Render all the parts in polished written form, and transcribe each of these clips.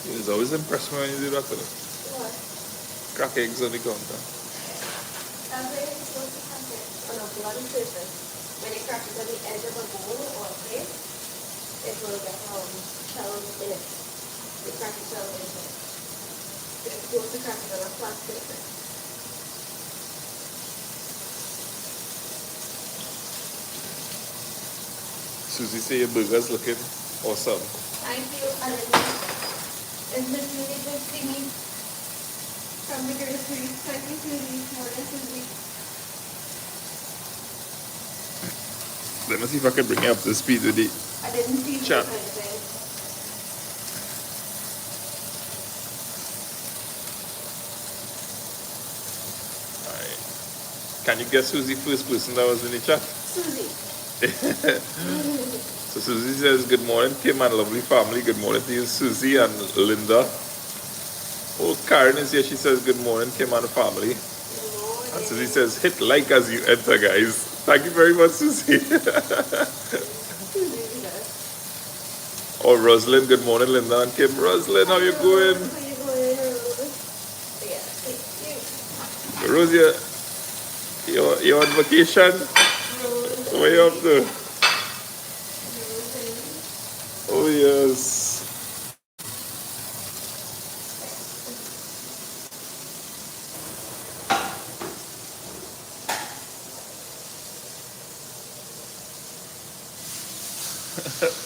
It's always impressed me when you do that. What? Crack eggs on the counter. That's why you're supposed to crack it on a blunt surface. When you crack it on the edge of a bowl or a plate, it will get shells in it. You crack it shells into it. You're supposed to crack it on a flat surface. Susie say your burger's looking awesome. Thank you, it's been really good seeing you from the grocery. Thank you, Susie. More than Susie. Let me see if I can bring you up to speed with it. I didn't see Chat. anything. Alright. Can you guess who's the first person that was in the chat? Susie. So Susie says, good morning, Kim and lovely family. Good morning to you, Susie and Linda. Oh, Karen is here. She says, good morning, Kim and family. And Susie says, hit like as you enter, guys. Thank you very much, Susie. Oh, Rosalind, good morning, Linda and Kim. Rosalind, how you going? How you going, Rose? Yeah, thank you. Rosie, you're on vacation? Where you up to? Oh, yes.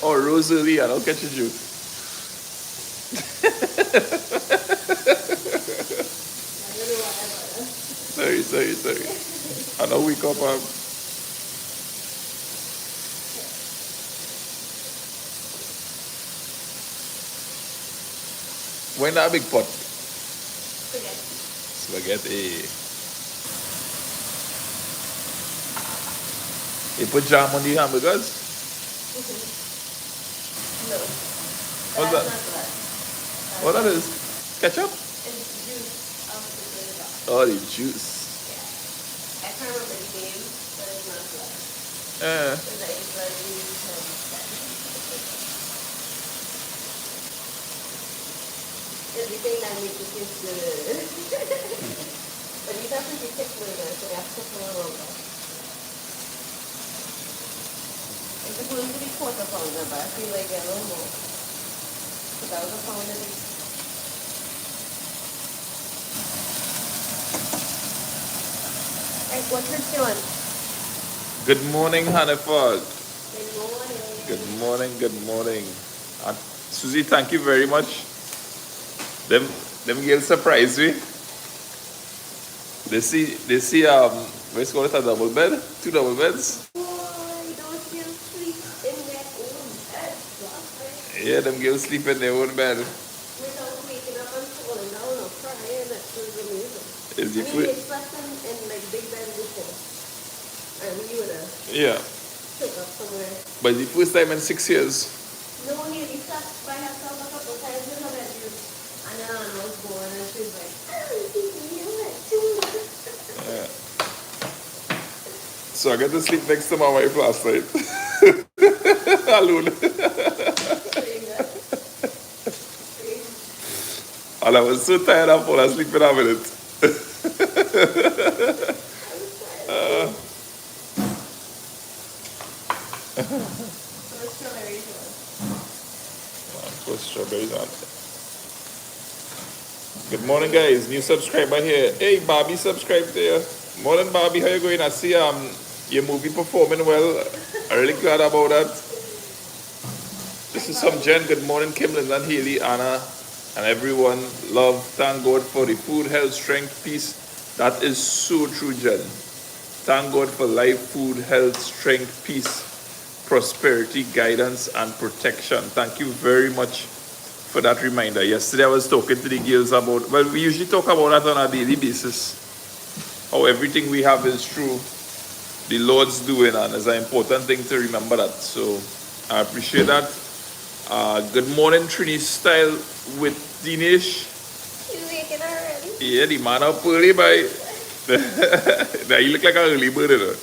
Oh, Rosalie, I'll catch you. Sorry. I know we come up. When that big pot? Spaghetti. You put jam on the hamburgers? No. What's that? What that is? Ketchup? It's juice of the vinegar. Oh, the juice. Yeah. I can't remember the name, but it's not blood. Yeah. Because I usually everything that makes it taste good. But these are pretty thick burgers, so they have to cook a little longer. It's supposed to be quarter pounder, but I feel like a little more. So that was a pound at least. Hey, what's this doing? Good morning, Hannaford. Good morning. Good morning. And Susie, thank you very much. Them Them girls surprise me. They see what's called it, a double bed? Two double beds? Boy, those girls sleep in their own bed. That's right. Yeah, them girls sleep in their own bed. Without waking up and falling down or crying, that was amazing. Is the I mean, foot? they slept in like big beds before. And we would have Yeah. took up somewhere. But the first time in 6 years. No one really sat by herself a couple times in her bedroom. And then Anna was born and she was like, oh, you went too much. Yeah. So I got to sleep next to my wife last night. Alone. And I was so tired I fall asleep in a minute. Put strawberries on. Good morning, guys. New subscriber here. Hey, Bobby, subscribe there. Morning, Bobby. How you going? I see your movie performing well. I'm really glad about that. This is some Jen. Good morning, Kim, Linda, Haley, Anna, and everyone. Love. Thank God for the food, health, strength, peace. That is so true, Jen. Thank God for life, food, health, strength, peace, prosperity, guidance, and protection. Thank you very much for that reminder. Yesterday I was talking to the girls about, well, we usually talk about that on a daily basis, how everything we have is true, the Lord's doing, and it's an important thing to remember that. So I appreciate that. Good morning, Trini Style with Dinesh. You waking already? Yeah, the man up early, by. Now you look like an early bird, you know.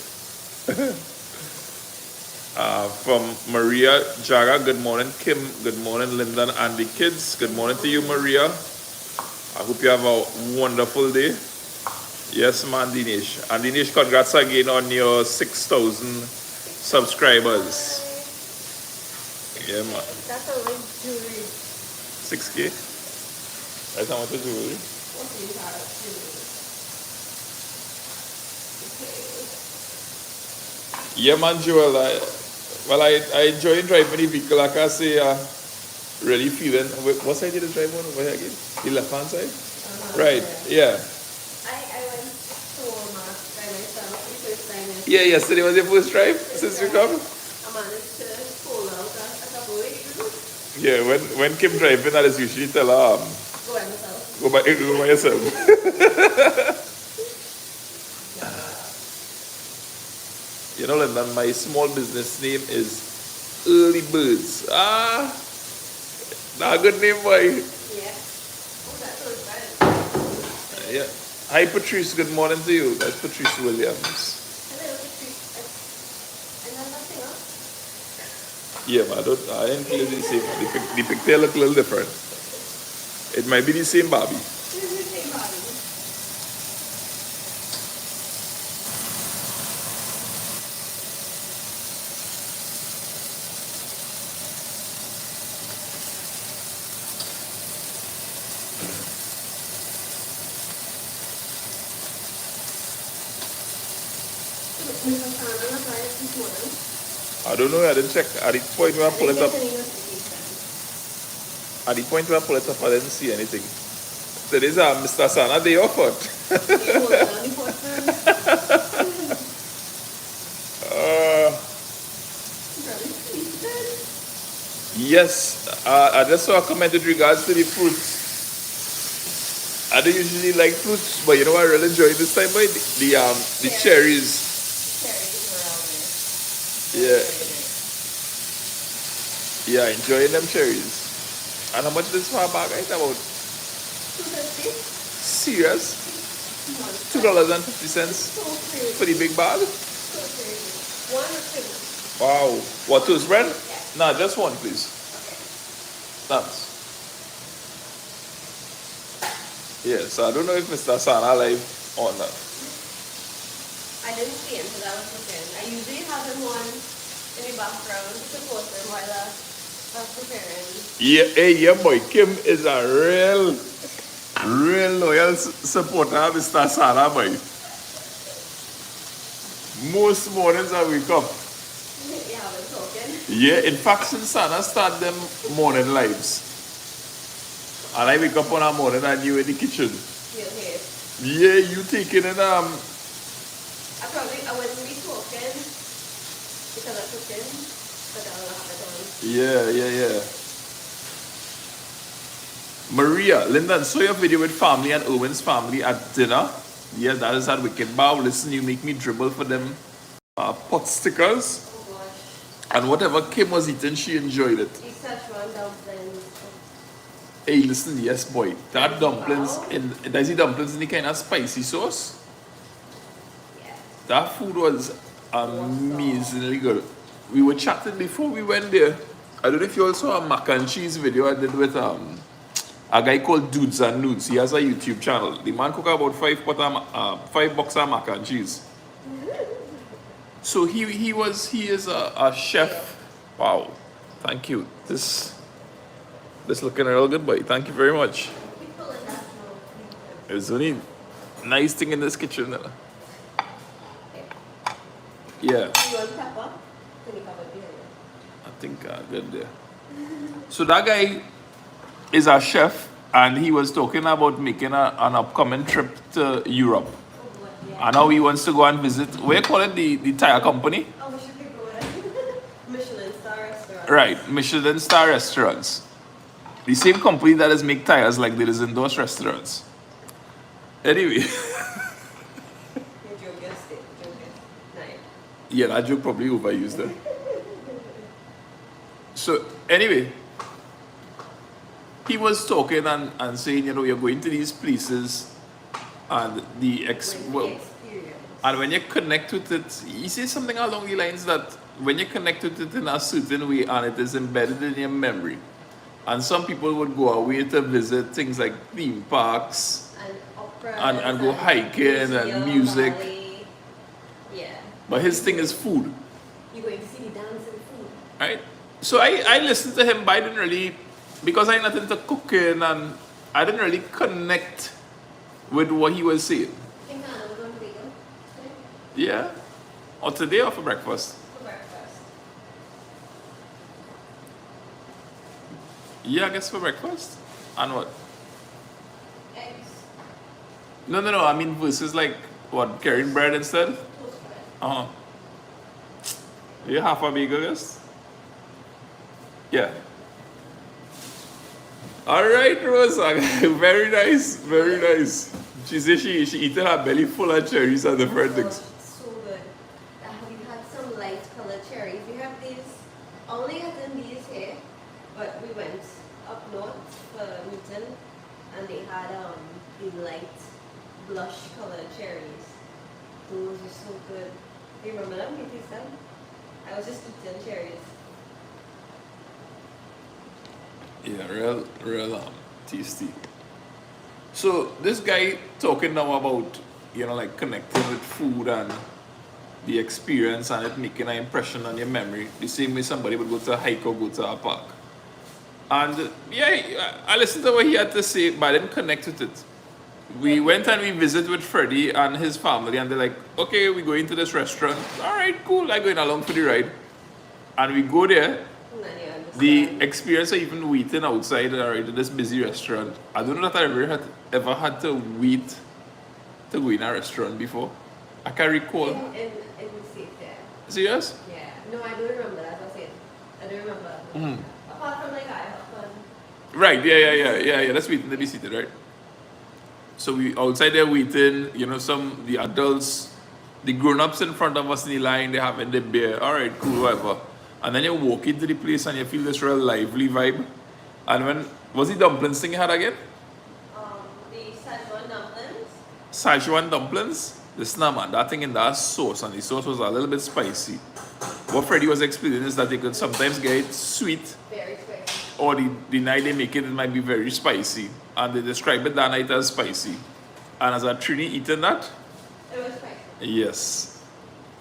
From Maria Jaga, good morning, Kim. Good morning, Linda and the kids. Good morning to you, Maria. I hope you have a wonderful day. Yes, man, Dinesh. And Dinesh, congrats again on your 6,000 subscribers. Yeah, man. That's how like jewelry. 6K? That's how much is jewelry? What do you have? Jewelry. Yeah, man, Joel. I enjoy driving the vehicle. Like I say, really feeling. What side did you drive on over here again? The left hand side? Right, yeah. I went to Walmart by myself the first time. Yeah, yesterday was your first drive since you come? I managed to pull out a couple of weeks. Yeah, when Kim driving, I just usually tell her, Go by myself. go by yourself. You know, Linda, my small business name is Early Birds. Not a good name, boy. Yeah. Oh, that's so bad. Yeah. Hi, Patrice. Good morning to you. That's Patrice Williams. Hello, Patrice. And then nothing else? Yeah, but I didn't feel the same. The picture look a little different. It might be the same Bobby. This is the same body. I don't know. I didn't check. At the point where I pull it up, I didn't see anything. Today's Mr. Sana day off. Yes, I just saw a comment with regards to the fruits. I don't usually like fruits, but you know what I really enjoy this time, boy? The cherries. Yeah. Yeah, enjoying them cherries. And how much this for a bag? Right about $2.50. serious? $2.50 for the big bag? One or two? Wow. What, toast bread? Yeah. Nah, just one, please. Thanks. Yes, I don't know if Mr. Sana live or not. I didn't see him because I was preparing. I usually have him on in the background to support him while I was preparing. Yeah, hey, yeah, boy. Kim is a real loyal supporter of Mr. Sana, boy. Most mornings I wake up. Yeah, we're talking. Yeah, in fact, since Sana start them morning lives, And I wake up on a morning and you in the kitchen. You're here. Yeah, you taking it I wouldn't be talking because I'm cooking, but I'll have it on. Yeah. Maria, Linda, saw your video with family and Owen's family at dinner. Yeah, that is at Wicked Bow. Listen, you make me dribble for them pot stickers. Oh gosh. And whatever Kim was eating, she enjoyed it. These Szechuan dumplings. Hey, listen, yes, boy. That dumplings, does he dumplings in the kind of spicy sauce? Yeah. That food was amazingly good. We were chatting before we went there. I don't know if you all saw a mac and cheese video I did with a guy called Dudes and Nudes. He has a YouTube channel. The man cook about $5 bucks of mac and cheese. So he is a chef. Wow, thank you. This looking real good, boy. Thank you very much. People in that know. There's only nice thing in this kitchen. Yeah. You want pepper? Can you cover it here? I think good there. So that guy is a chef, and he was talking about making an upcoming trip to Europe. Oh, what? Yeah. And now he wants to go and visit, what you call it, the tire company? Oh, we should be going. Michelin star restaurant. Right, Michelin star restaurants. The same company that has make tires like there is in those restaurants. Anyway, You joke guessed it. Nice. yeah, that joke probably overused there. So anyway, he was talking and saying, you know, you're going to these places and and when you connect with it, he says something along the lines that when you connect with it in a certain way and it is embedded in your memory. And some people would go away to visit things like theme parks And opera. and go hiking and music. Ballet. Yeah. But his thing is food, You're going to see the dance and food. right? So I listened to him, but I didn't really, because I had nothing to cooking and I didn't really connect with what he was saying. I think Anna was on vegan today Yeah? Or today or for breakfast? for breakfast. Yeah, I guess for breakfast. And what? Eggs. No. I mean versus like what, carrying bread instead? Toast bread. Uh-huh. You half a bagel, yes? Yeah. Alright, Rosa. Very nice. Very nice. She said she eaten her belly full of cherries and different things. So good. Have you had some light colored cherries? We have these, only gotten these here, but we went up north for Newton and they had the light blush colored cherries. Those are so good. Do you remember them? You taste them? I was just eating cherries. Yeah, real tasty. So this guy talking now about, you know, like connecting with food and the experience and it making an impression on your memory, the same way somebody would go to a hike or go to a park. And yeah, I listened to what he had to say, but I didn't connect with it. We went and we visited with Freddie and his family, and they're like, okay, we're going to this restaurant. All right, cool, I'm going along for the ride. And we go there. The experience of even waiting outside in this busy restaurant, I don't know that I ever had to wait to go in a restaurant before. I can't recall. In the States, yeah. Serious? Yeah. No, I don't remember that. That's it. I don't remember. Apart from like I have fun. Right, yeah. That's waiting to be seated, right? So we outside there waiting, you know, the adults, the grown-ups in front of us in the line, they're having their beer. All right, cool, whatever. And then you walk into the place and you feel this real lively vibe. And was it dumplings thing you had again? The Szechuan dumplings. Szechuan dumplings? Listen, man, that thing in that sauce, and the sauce was a little bit spicy. What Freddie was explaining is that they could sometimes get it sweet, Very spicy. or the night they make it, it might be very spicy. And they describe it that night as spicy. And as a Trini eating that? It was spicy. Yes.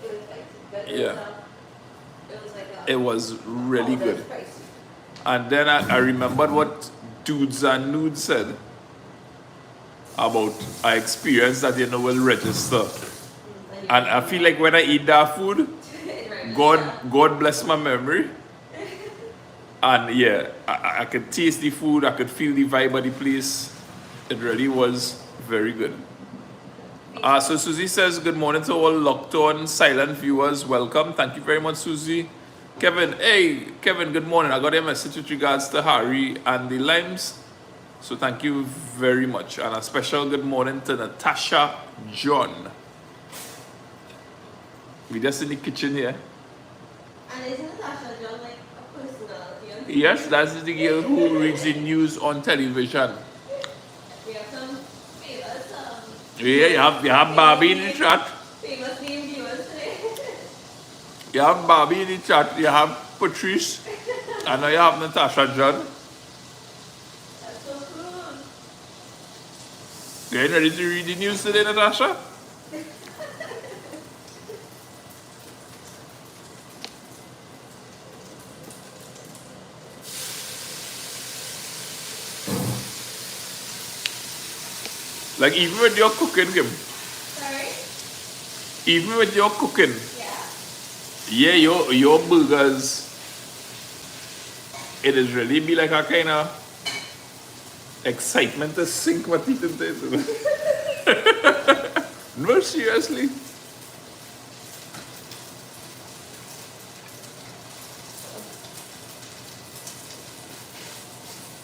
It was spicy. But Yeah. It was like It was really good. Spicy. And then I remembered what Dudes and Nudes said about our experience that you know will register. And I feel like when I eat that food, God bless my memory. And yeah, I could taste the food, I could feel the vibe of the place. It really was very good. So Susie says, good morning to all locked on silent viewers. Welcome. Thank you very much, Susie. Kevin, hey, Kevin, good morning. I got a message with regards to Harry and the limes. So thank you very much. And a special good morning to Natasha John. We just in the kitchen here. And isn't Natasha John like a personality? Yes, that's the girl who reads the news on television. We have some famous, Yeah, you have Barbie in the chat. famous name viewers today. You have Barbie in the chat. You have Patrice. And now you have Natasha John. That's so cool. You ain't ready to read the news today, Natasha? Like even with your cooking, Kim. Sorry? Even with your cooking. Yeah. Yeah, your burgers. It is really be like a kind of excitement to sink my teeth into it. No, seriously.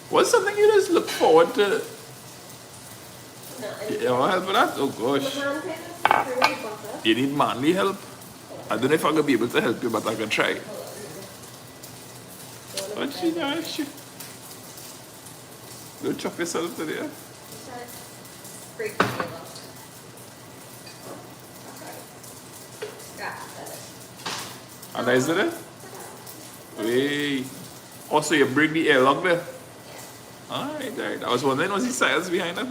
What's something you just look forward to? No, You want help with that? Oh gosh. man says it's very butter. You need manly help? I don't know if I'm gonna be able to help you, but I can try. What she does? Don't chop yourself today. Break the table. And is it? Wait. Also, you break the airlock there? Alright, alright. I was wondering what's the science behind that.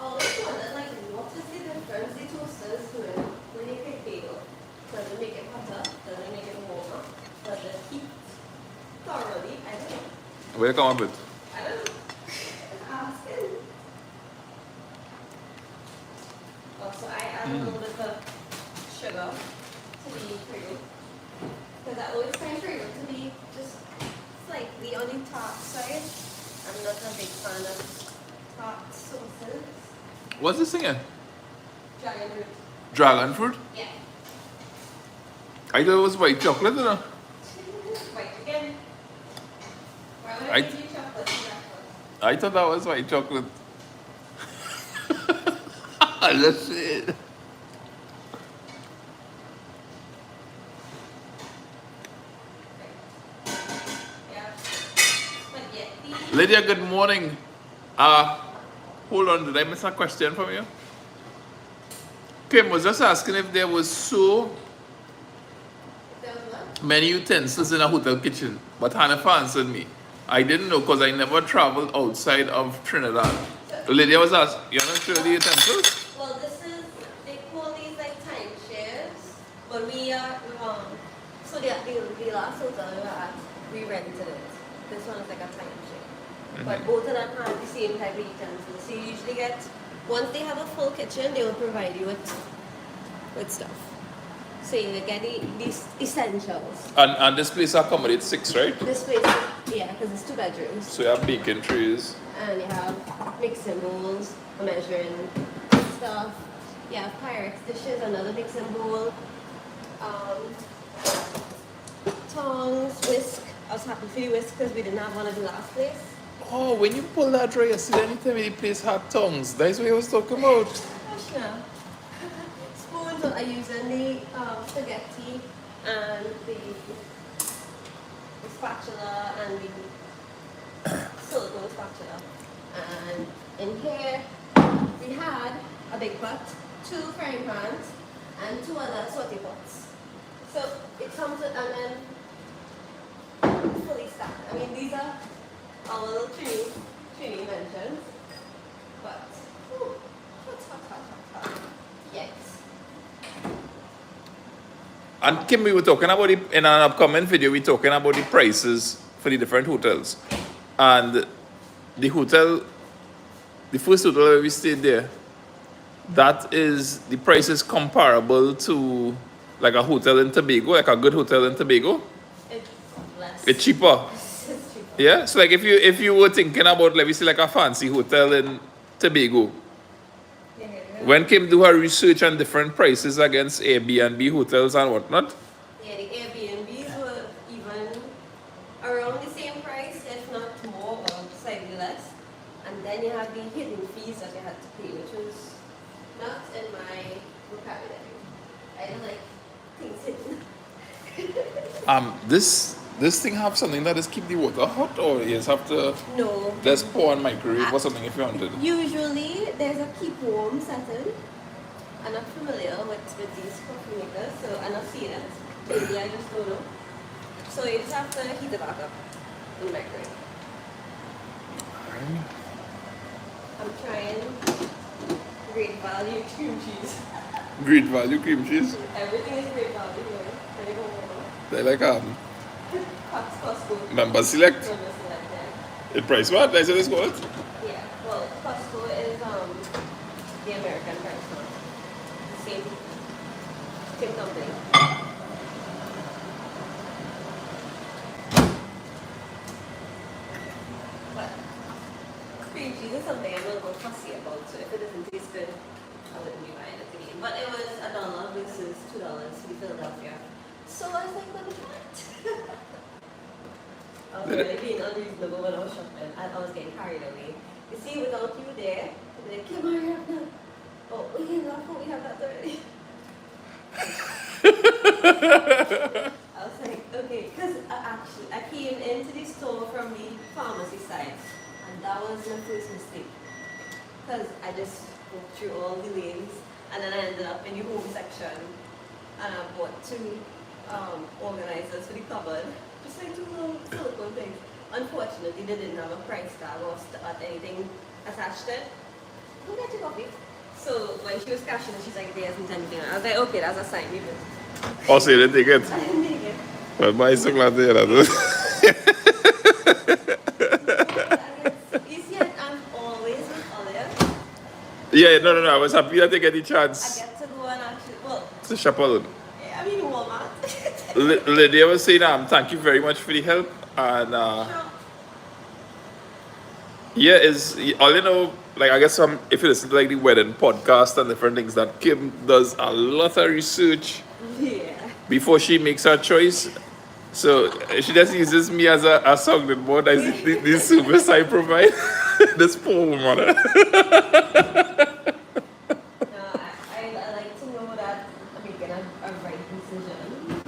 Always wondered, like, what is the difference the toasters doing when you cook bagel? Does it make it hotter? Does it make it warmer? Does it heat thoroughly? I don't know. Where you come up with? I don't know. Asking. Also, I add a little bit of sugar to the cream. Because I always find cream to be just slightly on the tart side. I'm not a big fan of tart sauces. What's this thing? Dragon fruit. Dragon fruit? Yeah. I thought it was white chocolate, you know? White again. Why would I- I give you chocolate for breakfast? I thought that was white chocolate. That's it. Yeah. Spaghetti. Lydia, good morning. Hold on, did I miss a question from you? Kim was just asking if there was so That was what? many utensils in a hotel kitchen, but Hanifa answered me. I didn't know because I never traveled outside of Trinidad. Lydia was asking, you're not sure the utensils? Well, this is, they call these like timeshares, but so the last hotel we were at, we rented it. This one is like a timeshare. But both of them have the same type of utensils. So you usually get, once they have a full kitchen, they will provide you with stuff. So you get these essentials. And this place accommodates 6, right? This place, yeah, because it's 2 bedrooms. So you have baking trays. And you have mixing bowls, measuring stuff. You have Pyrex dishes, another mixing bowl. Tongs, whisk. I was happy for the whisk because we didn't have one at the last place. Oh, when you pull that tray, yesterday, anytime the place had tongues. That's what I was talking about. Gosh, no. Spoons are using the spaghetti and the spatula and the silicone spatula. And in here, we had a big pot, 2 frying pans, and 2 other saute pots. So it comes with, and then fully stacked. I mean, these are our little Trini inventions. But, ooh, hot, hot, hot, hot, hot. And Kim, we were talking about it in an upcoming video. We're talking about the prices for the different hotels, and the hotel, the first hotel where we stayed there, that is the price is comparable to like a hotel in Tobago, like a good hotel in Tobago. It's less. It's cheaper. It's cheaper. Yeah. So like if you were thinking about, let me say, like a fancy hotel in Tobago, Yeah. when Kim do her research on different prices against Airbnb hotels and whatnot, Yeah, the Airbnbs were even around the same price, if not more or slightly less. And then you have the hidden fees that you had to pay, which was not in my vocabulary. I don't like things hidden. this thing have something that is keep the water hot, or you just have to No. just pour on microwave or something if you wanted. Usually there's a keep warm setting. I'm not familiar with these coffee makers, so I'm not seeing it. Maybe I just don't know. So you just have to heat it back up in the microwave. I'm trying great value cream cheese. Great value cream cheese. Everything is great value here. Can you go over? They like Costco. member select. Member select, yeah. The price what? I said it's called. Yeah, well, Costco is the American price now. The same company. But cream cheese is something I'm a little fussy about, so if it doesn't taste good, I wouldn't be buying it again. But it was $1 versus $2 for the Philadelphia. So I was like, let me try it. I was really being unreasonable when I was shopping, and I was getting carried away. You see, without you there, I'd be like, Kim, hurry up now. Oh, we can laugh, we have that already. I was like, okay, because I came into the store from the pharmacy side, and that was my first mistake. Because I just walked through all the lanes, and then I ended up in the home section, and I bought two organizers for the cupboard, just like two little silicone things. Unfortunately, they didn't have a price tag or anything attached to it. Go get your coffee. So when she was cashing it, she's like, there isn't anything. I was like, okay, that's a sign, leave it. Also, you didn't take it. I didn't take it. Well, I'm so glad to hear that. You see, I'm always with Olia. Yeah, no. I was happy that they get the I chance get to go and actually, well, to shop alone. I mean Walmart. Lydia was saying, thank you very much for the help. And Sure. yeah, is all you know, like I guess if you listen to like the wedding podcast and different things, that Kim does a lot of research Yeah. before she makes her choice. So she just uses me as a sounding board as the service I provide. This poor woman. No, I like to know that I'm making a right decision.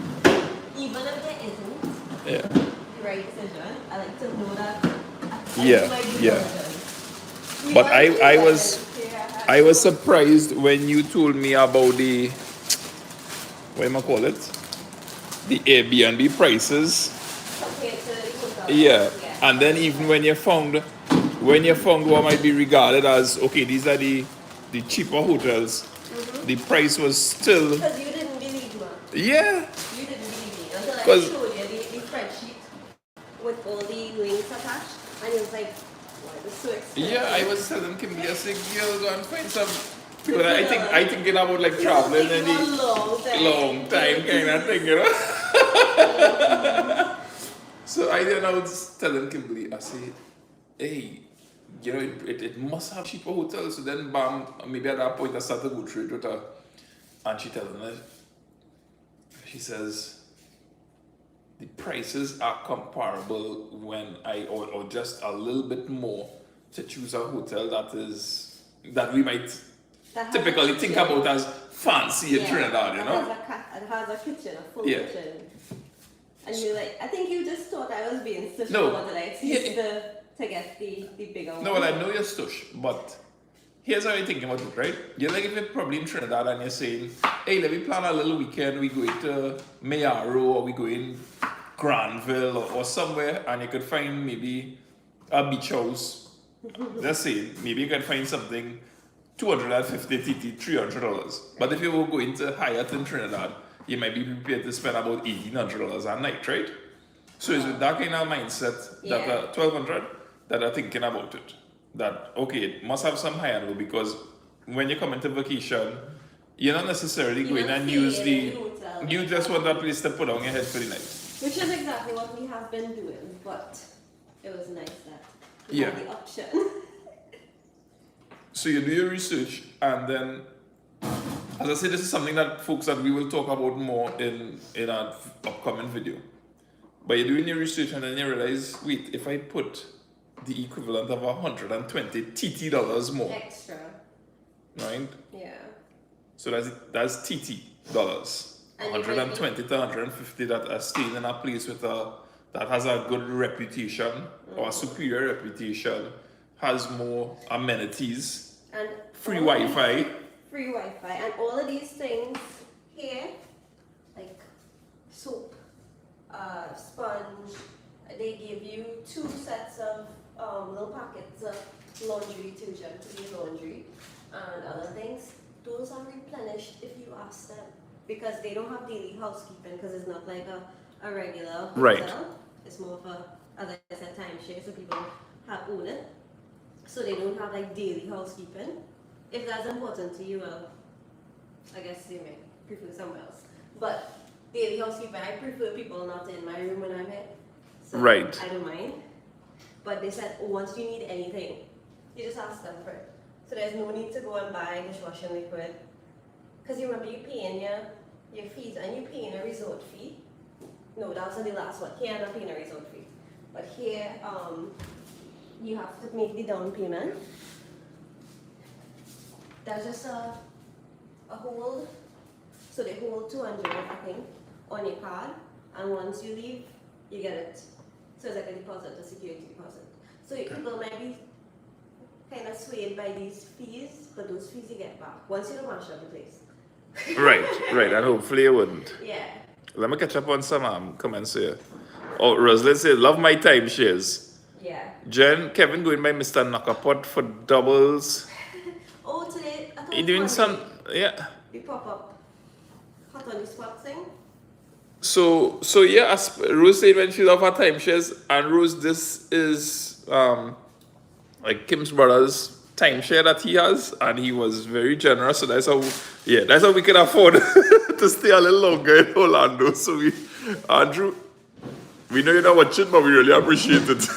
Even if there isn't Yeah. the right decision, I like to know that I Yeah, do my due yeah. diligence. But Yeah, I was surprised when you told me about the, what am I call it? The Airbnb prices. compared to the hotel. Yeah. And then even when you found what might be regarded as, okay, these are the cheaper hotels, the price was still, Because you didn't believe me. yeah. You didn't believe me until I 'Cause- showed you the spreadsheet with all the links attached, and it was like, why is this so expensive? Yeah, I was telling Kimberly, I said, girl, go and find some people that I thinking about like traveling and a the long time kind of thing, you know. So I was telling Kimberly, I said, hey, you know, it must have cheaper hotels. So then, bam, maybe at that point I started to go through it with her, and she telling me, she says, the prices are comparable when or just a little bit more to choose a hotel that we might That has typically a think kitchen. about as fancy in Yeah, Trinidad, you know? It has a kitchen, a full Yeah. kitchen. And you're like, I think you just thought I was being such No. a like Yeah. to get the bigger one. No, well, I know you're stush, but here's how you're thinking about it, right? You're like, if you're probably in Trinidad and you're saying, hey, let me plan a little weekend, we going to Mayaro or we going Granville or somewhere, and you could find maybe a beach house. Just saying, maybe you can find something $250 $300. But if you were going to Hyatt in Trinidad, you might be prepared to spend about $1,800 a night, right? So it's with that kind of mindset that Yeah. 1,200 that are thinking about it. That okay, it must have some high end because when you come into vacation, you're not necessarily You going don't and stay use in the. a hotel. You just want that place to put on your head for the night. Which is exactly what we have been doing, but it was nice that we Yeah. had the option. So you do your research, and then, as I said, this is something that folks that we will talk about more in our upcoming video. But you're doing your research, and then you realize, wait, if I put the equivalent of $120 TT more, Extra. right? Yeah. So that's TT dollars, And you might 120 to 150 that are staying in a place with that has a good reputation or a superior reputation, has more amenities, And free all of Wi-Fi. these- Free Wi-Fi. And all of these things here, like soap, sponge, they give you 2 sets of little packets of laundry detergent to do laundry and other things. Those are replenished if you ask them because they don't have daily housekeeping because it's not like a regular hotel. Right. It's more of a, as I said, timeshare, so people own it. So they don't have like daily housekeeping. If that's important to you, well, I guess you may prefer somewhere else. But daily housekeeping, I prefer people not in my room when I'm here. So Right. I don't mind. But they said, oh, once you need anything, you just ask them for it. So there's no need to go and buy dishwashing liquid. Because you remember you paying your fees and you paying a resort fee. No, that was the last one. Here I'm not paying a resort fee. But here, you have to make the down payment. That's just a hold. So they hold 200, I think, on your card. And once you leave, you get it. So it's like a deposit, a security deposit. So people might be kind of swayed by these fees, but those fees you get back once you don't mash up the place. Right, and hopefully you wouldn't. Yeah. Let me catch up on some comments here. Oh, Rosalind says, love my timeshares. Yeah. Jen, Kevin going by Mr. Knockapot for doubles. Oh, today, I thought He it was doing Monday. some, yeah. We pop up hot on the spot thing. So yeah, as Rose said when she love her timeshares, and Rose, this is like Kim's brother's timeshare that he has, and he was very generous. So that's how we can afford to stay a little longer in Orlando. So Andrew, we know you're not watching, but we really appreciate it.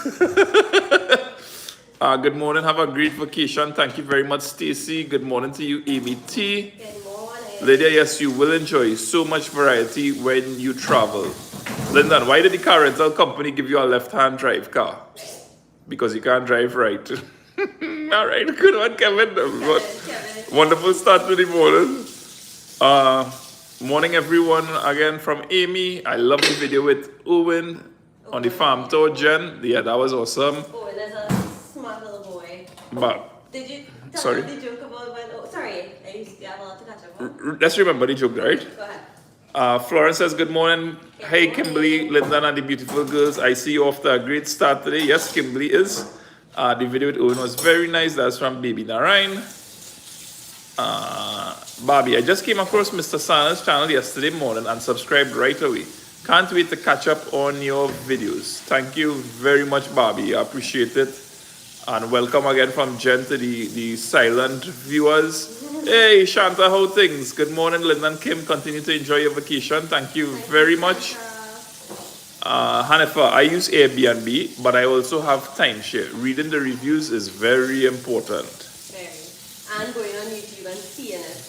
Good morning. Have a great vacation. Thank you very much, Stacy. Good morning to you, Amy T. Good morning. Lydia, yes, you will enjoy so much variety when you travel. Lyndon, why did the car rental company give you a left-hand drive car? Because you can't drive right. All right, good one, Kevin. Kevin. Wonderful start to the morning. Morning, everyone. Again from Amy. I love the video with Owen on the farm tour, Jen. Yeah, that was awesome. Oh, and there's a smart little boy. But Did you tell Sorry? me the joke about when? Oh, sorry. I used to have a lot to catch up on. let's remember the joke, right? Go ahead. Florence says, good morning. Hey, Kimberly, Lyndon, and the beautiful girls. I see you off to a great start today. Yes, Kimberly is. The video with Owen was very nice. That's from Baby Narayan. Bobby, I just came across Mr. Sana's channel yesterday morning and subscribed right away. Can't wait to catch up on your videos. Thank you very much, Bobby. I appreciate it. And welcome again from Jen to the silent viewers. Hey, Shanta, how things? Good morning, Lyndon Kim. Continue to enjoy your vacation. Thank you very much. Hanifa, I use Airbnb, but I also have timeshare. Reading the reviews is very important. Very. And going on YouTube and seeing it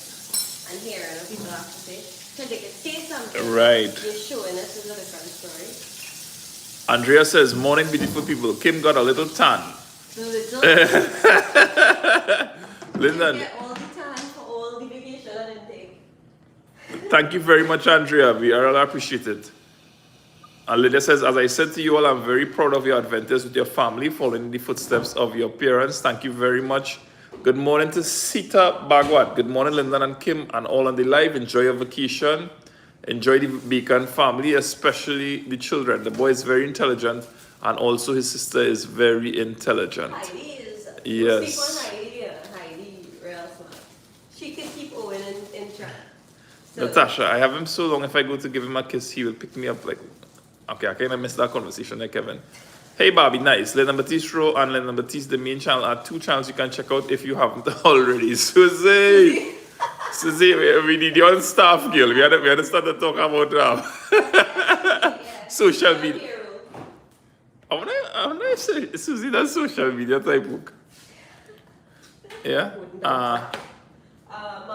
and hearing what people have to say. Because they can say something. Right. You're showing it is a different story. Andrea says, morning, beautiful people. Kim got a little tan. So little. Lyndon, You get all the time for all the vacation I didn't take. thank you very much, Andrea. We really appreciate it. And Lydia says, as I said to you all, I'm very proud of your adventures with your family, following in the footsteps of your parents. Thank you very much. Good morning to Sita Bagwat. Good morning, Lyndon and Kim, and all on the live. Enjoy your vacation. Enjoy the Bacon family, especially the children. The boy is very intelligent, and also his sister is very intelligent. Heidi is. Yes. Heidi, real smart. She could keep Owen in track. So, Natasha, I have him so long. If I go to give him a kiss, he will pick me up like. Okay, I kind of missed that conversation there, Kevin. Hey, Bobby, nice. Lennon Batiste Row and Lennon Batiste, the main channel, are 2 channels you can check out if you haven't already. Susie! Susie, we need you on staff, girl. We had to start to talk about social media. I wonder if Susie does social media type book. Yeah?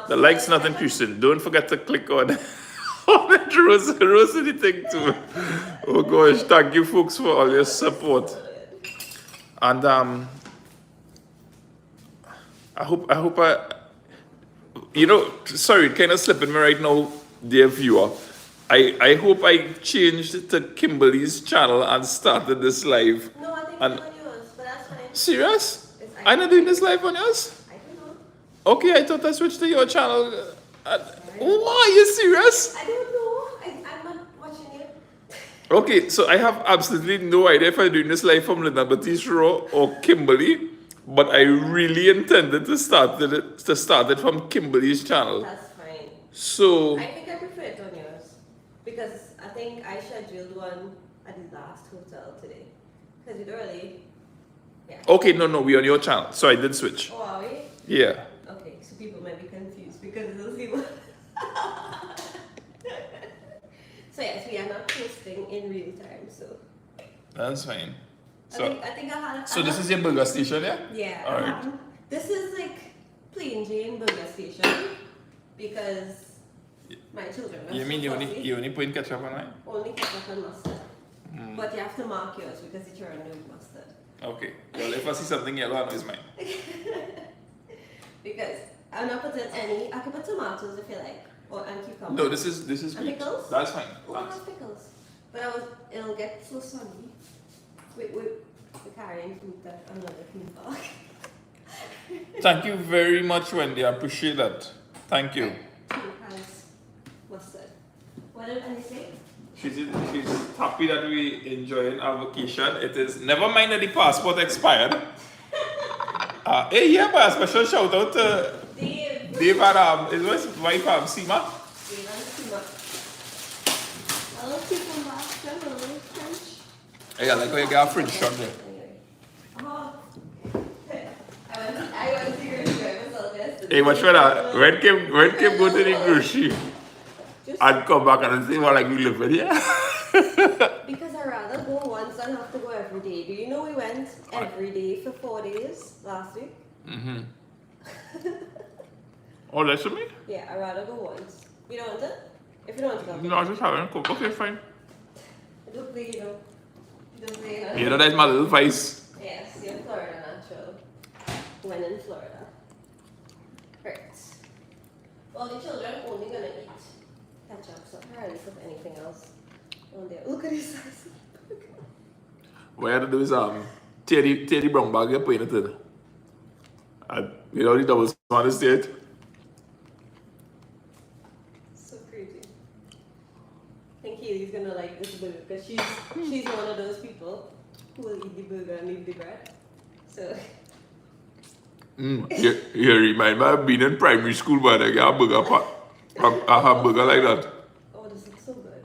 The likes not increasing. Don't forget to click on it. Rose the thing too. Oh gosh, thank you folks for all your support. And I hope sorry, it kind of slipping me right now, dear viewer. I hope I changed to Kimberly's channel and started this live. No, I think And it's on yours, but that's fine. serious? I'm not doing this live on yours? I don't know. Okay, I thought I switched to your channel. Why? Are you serious? I don't know. I'm not watching it. Okay, so I have absolutely no idea if I'm doing this live from Linda Batiste Row or Kimberly, but I really intended to start it from Kimberly's channel. That's fine. So I think I prefer it on yours because I think I scheduled one at the last hotel today. Because it's early. Yeah. okay, no, we're on your channel, so I did switch. Oh, are we? Yeah. Okay, so people might be confused because it'll see what. So yes, we are not posting in real time. So That's fine. I So think I had. so this is your burger station, yeah? Yeah. Alright. This is like plain Jane burger station because my children. Are You mean so fussy. you only put ketchup on it? Only ketchup and mustard. But you have to mark yours because it's your new mustard. Okay. Well, if I see something yellow, I know it's mine. Because I'm not putting any. I can put tomatoes if you like, or and cucumbers. No, this is And great. pickles? That's fine. Oh, I have pickles. But it'll get so soggy. We're carrying food that another food bag. Thank you very much, Wendy. I appreciate that. Thank you. Two has mustard. What did I say? She's happy that we enjoying our vacation. It is never mind that the passport expired. Hey, yeah, but a special shout out to Dave and his wife Seema. Dave and Seema. I love cucumber. They're a little French. Hey, I like how you got a French shot there. Anyway. Oh. I went to your show yesterday. Hey, watch for that. When Kim go to the grocery and come back and say, well, like we live in here. Because I'd rather go once than have to go every day. Do you know we went every day for 4 days last week? Mm-hmm. Oh, that's me? Yeah, I'd rather go once. You don't want it? If you don't want to go. No, I just haven't cooked. Okay, fine. Don't play, you know. Don't play, you know. You know, that's my little vice. Yes, you're in Florida natural. When in Florida. Right. Well, the children only gonna eat ketchup, so apparently if anything else on there. Look at this size. What you have to do is tear the brown bag you put in it in. And you know the double span is it. So crazy. I think Haley's gonna like this burger because she's one of those people who will eat the burger and leave the bread. So You remind me of being in primary school where I got a burger pot. A hamburger like that. oh, this looks so good.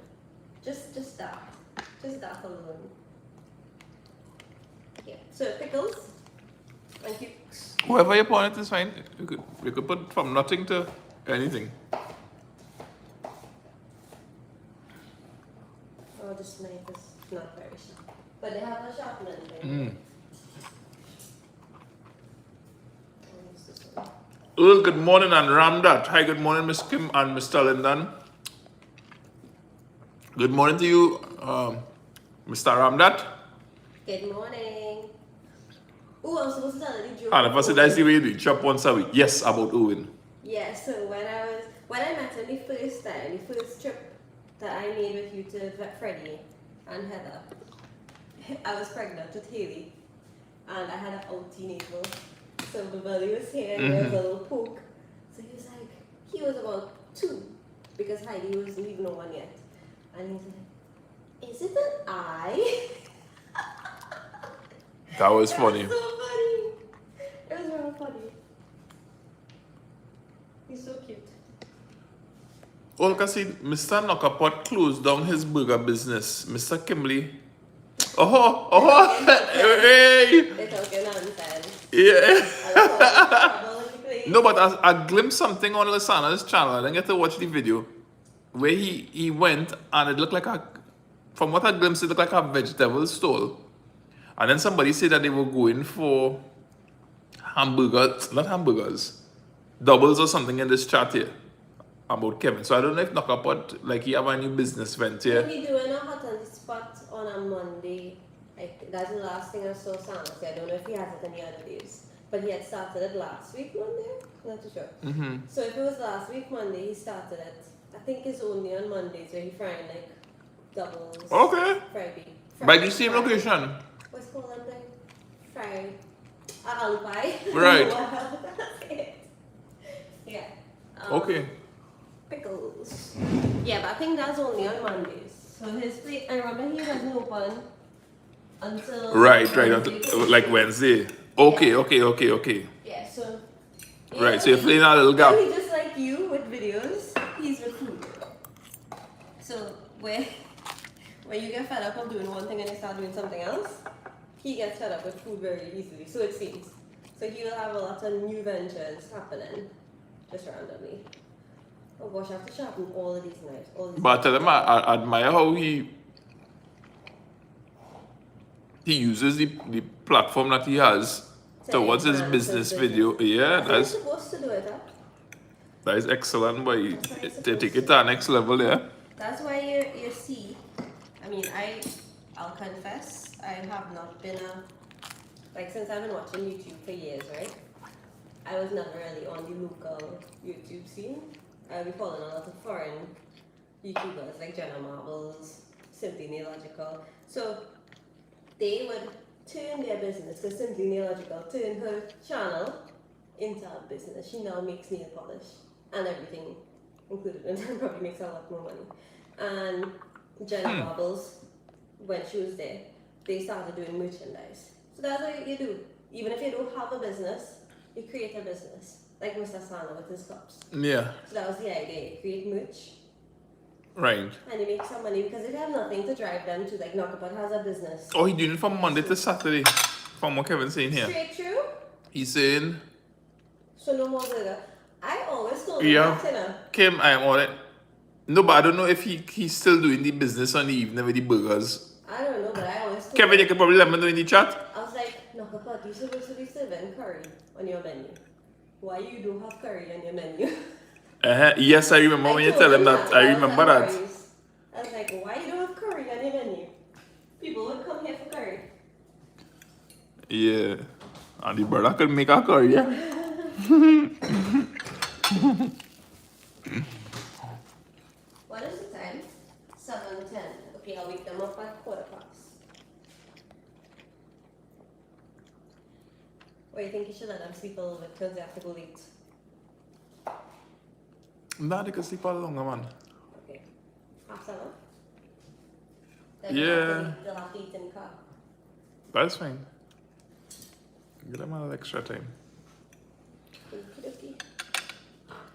Just that alone. Yeah. So pickles and cukes. Whoever you put it is fine. You could put from nothing to anything. Oh, this knife is not very sharp, but they have a sharpener thing. Well, good morning and Ramdat. Hi, good morning, Miss Kim and Mr. Lindan. Good morning to you, Mr. Ramdat. Good morning. Oh, I'm supposed to tell you the joke. And if I say that's the way you do it, chop once a week. Yes, about Owen. Yeah, so when I met him the first time, the first trip that I made with you to Freddie and Heather, I was pregnant with Haley and I had an outie navel. So the belly was here and there was a little poke. So he was about 2 because Heidi wasn't even no 1 yet. And he was like, is it an eye? That was funny. It was so funny. It was real funny. He's so cute. All can see Mr. Knockapot closed down his burger business. Mr. Kimberly. Hey! They're talking nonsense. Yeah. Trouble in the place. No, but I glimpsed something on Lasana's channel. I didn't get to watch the video. Where he went and it looked like from what I glimpsed, it looked like a vegetable stall. And then somebody said that they were going for hamburgers, not hamburgers, doubles or something in this chat here about Kevin. So I don't know if Knockapot, like he have a new business venture. He doing a hot on the spot on a Monday. Like, that's the last thing I saw Sana say. I don't know if he has it any other days. But he had started it last week Monday. Not too sure. Mm-hmm. So if it was last week Monday, he started it. I think it's only on Mondays where he frying like doubles. Okay. Fried beef. By the same location. What's it called that thing? Fried. Aloo pie. Right. That's it. Yeah. Okay. Pickles. Yeah, but I think that's only on Mondays. So his place, I remember he doesn't open until Right, Wednesday. until, like Wednesday. Okay, okay. Yeah, so Right, so you're playing a little gap. He's just like you with videos, he's with food. So when you get fed up of doing one thing and you start doing something else, he gets fed up with food very easily. So it seems. So he will have a lot of new ventures happening just randomly. Oh gosh, I have to sharpen all of these knives. All these But I tell him I admire how he uses the platform that he has towards his business video. Yeah, You're that's supposed to do it, huh? that is excellent, but they take it to the next level, yeah. That's why you see, I mean, I'll confess, I have not been like since I've been watching YouTube for years, right? I was never really on the local YouTube scene. I'll be following a lot of foreign YouTubers like Jenna Marbles, Simply Neological. So they would turn their business, because Simply Neological turned her channel into a business. She now makes nail polish and everything included, and probably makes a lot more money. And Jenna Marbles, when she was there, they started doing merchandise. So that's what you do. Even if you don't have a business, you create a business. Like Mr. Sana with his cups. Yeah, So that was the idea. You create merch right. and you make some money, because if you have nothing to drive them to, like Knockapot has a business. Oh, he doing it from Monday to Saturday, from what Kevin's saying here. Straight through. He's saying, So no more burger. I always told him yeah, that, you know. Kim, I am on it. No, but I don't know if he's still doing the business on the evening with the burgers. I don't know, but I always told Kevin, him. you can probably let me know in the chat. I was like, Knockapot, you're supposed to be serving curry on your menu. Why you don't have curry on your menu? Yes, I remember when you tell him that. I remember that. I was like, why you don't have curry on your menu? People would come here for curry. Yeah. And the brother could make a curry, yeah. What is the time? 7:10. Okay, I'll wake them up at 4:15. Or you think you should let them sleep a little bit because they have to go late? Nah, they can sleep all longer, man. Okay. Half 7? Then Yeah. they'll have to eat in the car. That's fine. Give them a little extra time. Okey-dokey.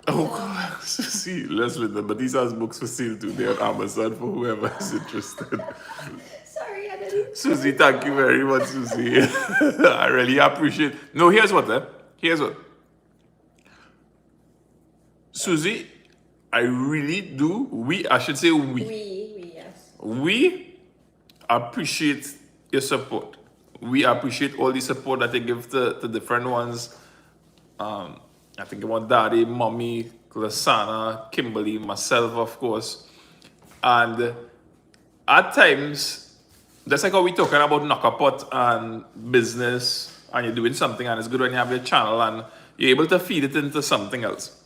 Oh, God. See, Leslie, but these are books for sale too. They're on Amazon for whoever is interested. Sorry, I didn't. Susie, thank you very much, Susie. I really appreciate. No, here's what. Here's what. Susie, I really do. I should say we. Yes. We appreciate your support. We appreciate all the support that they give to different ones. I think about Daddy, Mommy, Lasana, Kimberly, myself, of course. And at times, just like how we're talking about Knockapot and business, and you're doing something, and it's good when you have your channel and you're able to feed it into something else.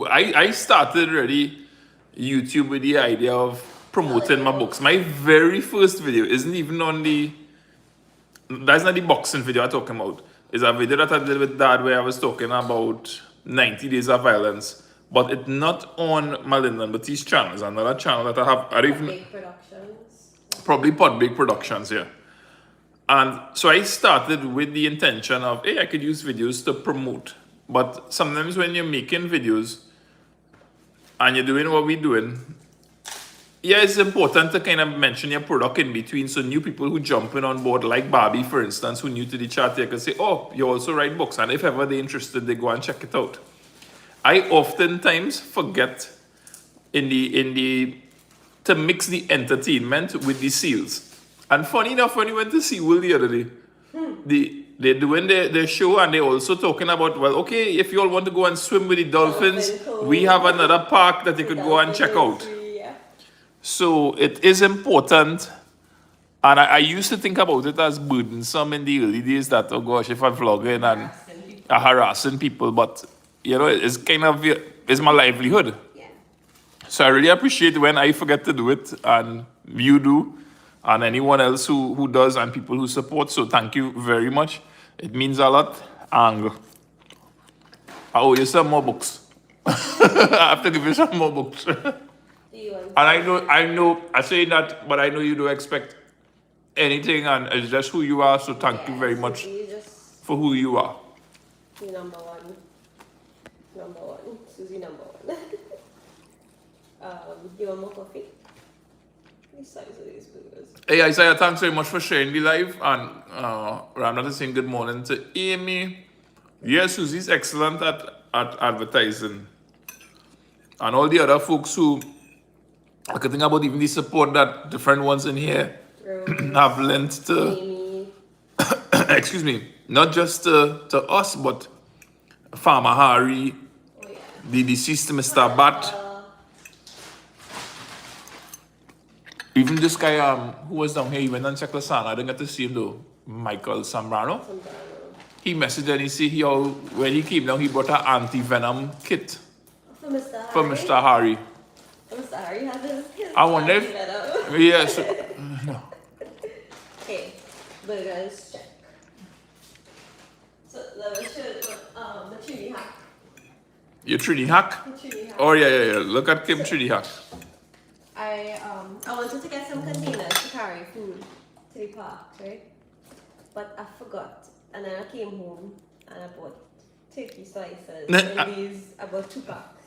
I started really YouTube with the idea of promoting my books. My very first video isn't even on that's not the boxing video I'm talking about. It's a video that I did with Dad where I was talking about 90 Days of Violence. But it's not on my Lyndon Batiste channel. It's another channel that I have. I don't even, Big Productions. probably Podbig Productions, yeah. And so I started with the intention of, hey, I could use videos to promote. But sometimes when you're making videos, and you're doing what we're doing, yeah, it's important to kind of mention your product in between so new people who jump in on board, like Barbie, for instance, who new to the chat, they can say, oh, you also write books. And if ever they're interested, they go and check it out. I oftentimes forget to mix the entertainment with the seals. And funny enough, when we went to SeaWorld the other day, they're doing their show and they're also talking about, well, okay, if you all want to go and swim with the dolphins, we have another park that you could go and check out. Yeah. So it is important. And I used to think about it as burdensome in the early days that, oh gosh, if I'm vlogging and harassing people, but you know, it's kind of, it's my livelihood. Yeah. So I really appreciate when I forget to do it and you do, and anyone else who does, and people who support. So thank you very much. It means a lot. And I owe you some more books. I have to give you some more books. Do you want And I know, I say that, but I know you don't expect anything, and it's just who you are. So thank you very much Susie, just for who you are. you number one. Number one. Susie number one. You want more coffee? The size of these burgers. Hey Isaiah, thanks very much for sharing the live. And Ramnath is saying good morning to Amy. Yes, Susie's excellent at advertising. And all the other folks who, I can think about even the support that different ones in here Rose, have lent to, Amy. excuse me, not just to us, but Farmer Harry, Oh yeah. the deceased Mr. Bat, even this guy who was down here, he went and checked the sun. I didn't get to see him though, Michael Sambrano. He messaged and he said when he came down, he brought an anti-venom kit For Mr. Harry. for Mr. Harry. Mr. Harry has his I wonder if, anti-venom. yes, no. Okay, burgers check. So let me show you the chili hack. Your Trini hack? The chili hack. Oh yeah. Look at Kim Trini hack. I wanted to get some containers to carry food to the park, right? But I forgot, and then I came home and I bought turkey slices and these about 2 packs.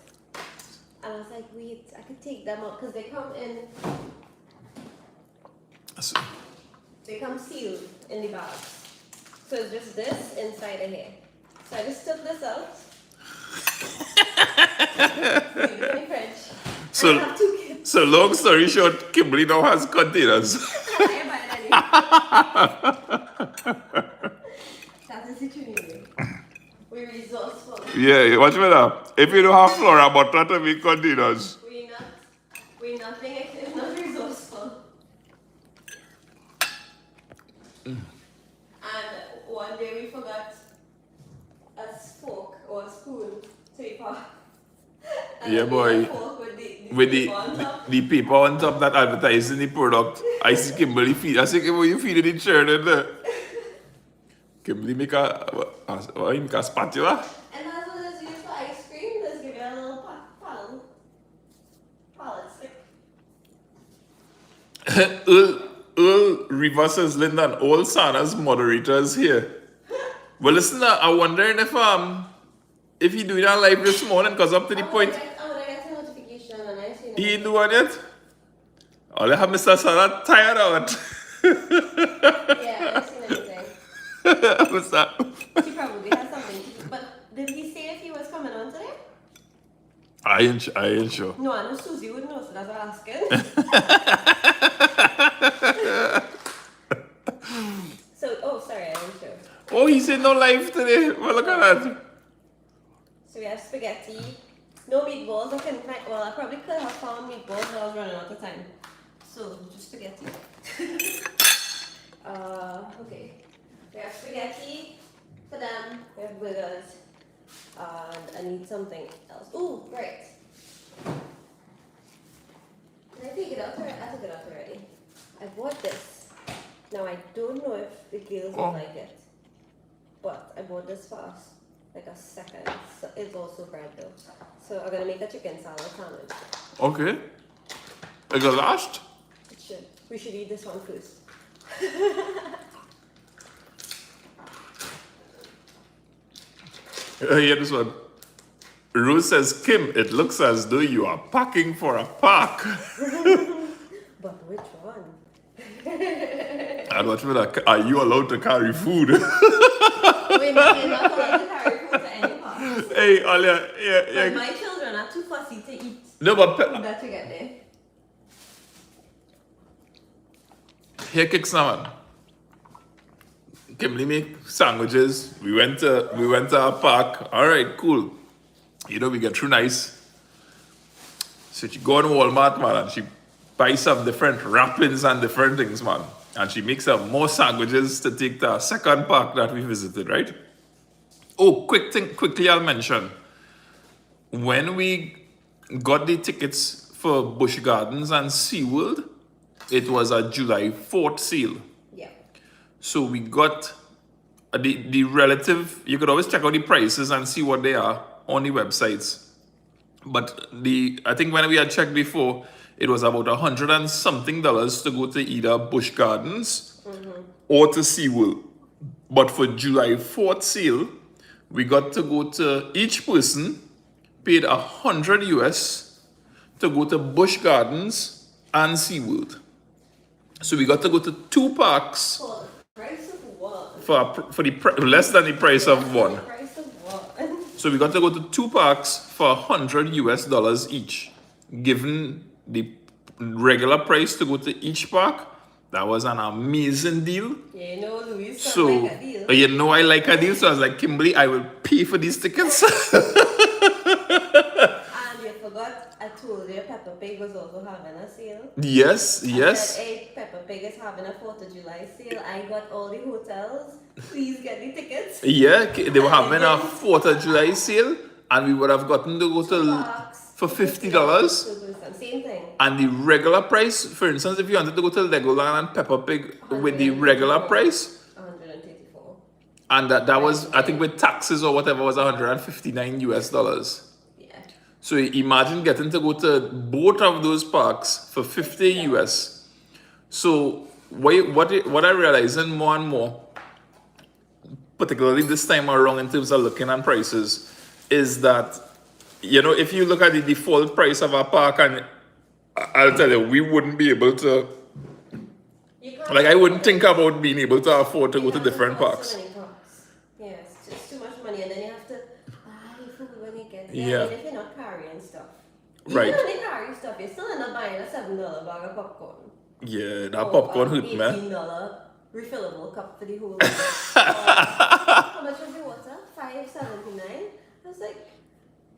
And I was like, wait, I could take them out because they come in. They come sealed in the bags. So it's just this inside of here. So I just took this out. Leave it in the fridge. So, I have 2 kids. so long story short, Kimberly now has containers. That is the truth. We're resourceful. Yeah, watch me now. If you don't have Flora butter to make containers. We're nothing, it's not resourceful. And one day we forgot a fork or a spoon to the pot. Yeah, boy. With the paper on top that advertising the product. I see Kimberly feed. I see Kimberly feeding the children there. Kimberly make a spatula. And that's what it's used for ice cream. Let's give it a little palette stick. Earl Rivas says, Linda, and all Sana's moderators here. Well, listen, I'm wondering if he doing that live this morning, because up to the point, I would get a notification and I see he ain't do one yet. All I have Mr. Sana tired out. Yeah, I didn't see anything. What's that? She probably has something to do. But did he say if he was coming on today? I ain't sure. No, I know Susie would know, so that's what I'm asking. So, sorry, I ain't sure. Oh, he said no live today. Well, look at that. So we have spaghetti, no meatballs. I couldn't find, well, I probably could have found meatballs, but I was running out of time. So, just spaghetti. Okay. We have spaghetti for them, we have burgers, and I need something else. Ooh, right. Did I take it out already? I took it out already. I bought this. Now I don't know if the girls will like it, but I bought this fast, like a second. So it's also bread though. So I'm gonna make a chicken salad sandwich. Okay. Is it last? It should. We should eat this one first. Yeah, this one. Rose says, Kim, it looks as though you are packing for a park. But which one? And what with that? Are you allowed to carry food? We're not allowed to carry food to any parks. Hey, Alia, But yeah. my children are too fussy to eat No, but food that you get there. here kicks now, man. Kimberly make sandwiches. We went to our park. All right, cool. You know, we get through nice. So she go on Walmart, man, and she buys some different wrappings and different things, man. And she makes up more sandwiches to take to our second park that we visited, right? Oh, quickly I'll mention. When we got the tickets for Busch Gardens and SeaWorld, it was a July 4th sale. Yeah. So we got the relative, you could always check out the prices and see what they are on the websites. But I think when we had checked before, it was about $100 and something to go to either Busch Gardens or to SeaWorld. But for July 4th sale, we got to go to each person paid $100 US to go to Busch Gardens and SeaWorld. So we got to go to two parks For the price of one. for less than the price of one. The price of one. So we got to go to two parks for $100 US each. Given the regular price to go to each park, that was an amazing deal. Yeah, you know, Louise So, like a deal. you know I like a deal, so I was like, Kimberly, I will pay for these tickets. And you forgot, I told you Peppa Pig was also having a sale. Yes, I yes. said, hey, Peppa Pig is having a 4th of July sale. I got all the hotels. Please get the tickets. Yeah, they were having a 4th of July sale, and we would have gotten to go to Parks for $50. So same thing. And the regular price, for instance, if you wanted to go to Legoland and Peppa Pig with the regular price, 134. and that was, I think with taxes or whatever, was $159 US. Yeah. So imagine getting to go to both of those parks for 50 US. So what I realizing more and more, particularly this time around in terms of looking at prices, is that, you know, if you look at the default price of a park, and I'll tell you, we wouldn't be able to, You can't like I wouldn't think about being able to afford to you go to have different afford parks. So many parks. Yeah, it's just too much money, and then you have to buy food when you get there. Yeah. And if you're not carrying stuff. Right. Even when you carry stuff, you're still not buying a $7 bag of popcorn. Yeah, that popcorn Or hurt me. $18 refillable cup for the whole day. How much was the water? $5.79. I was like,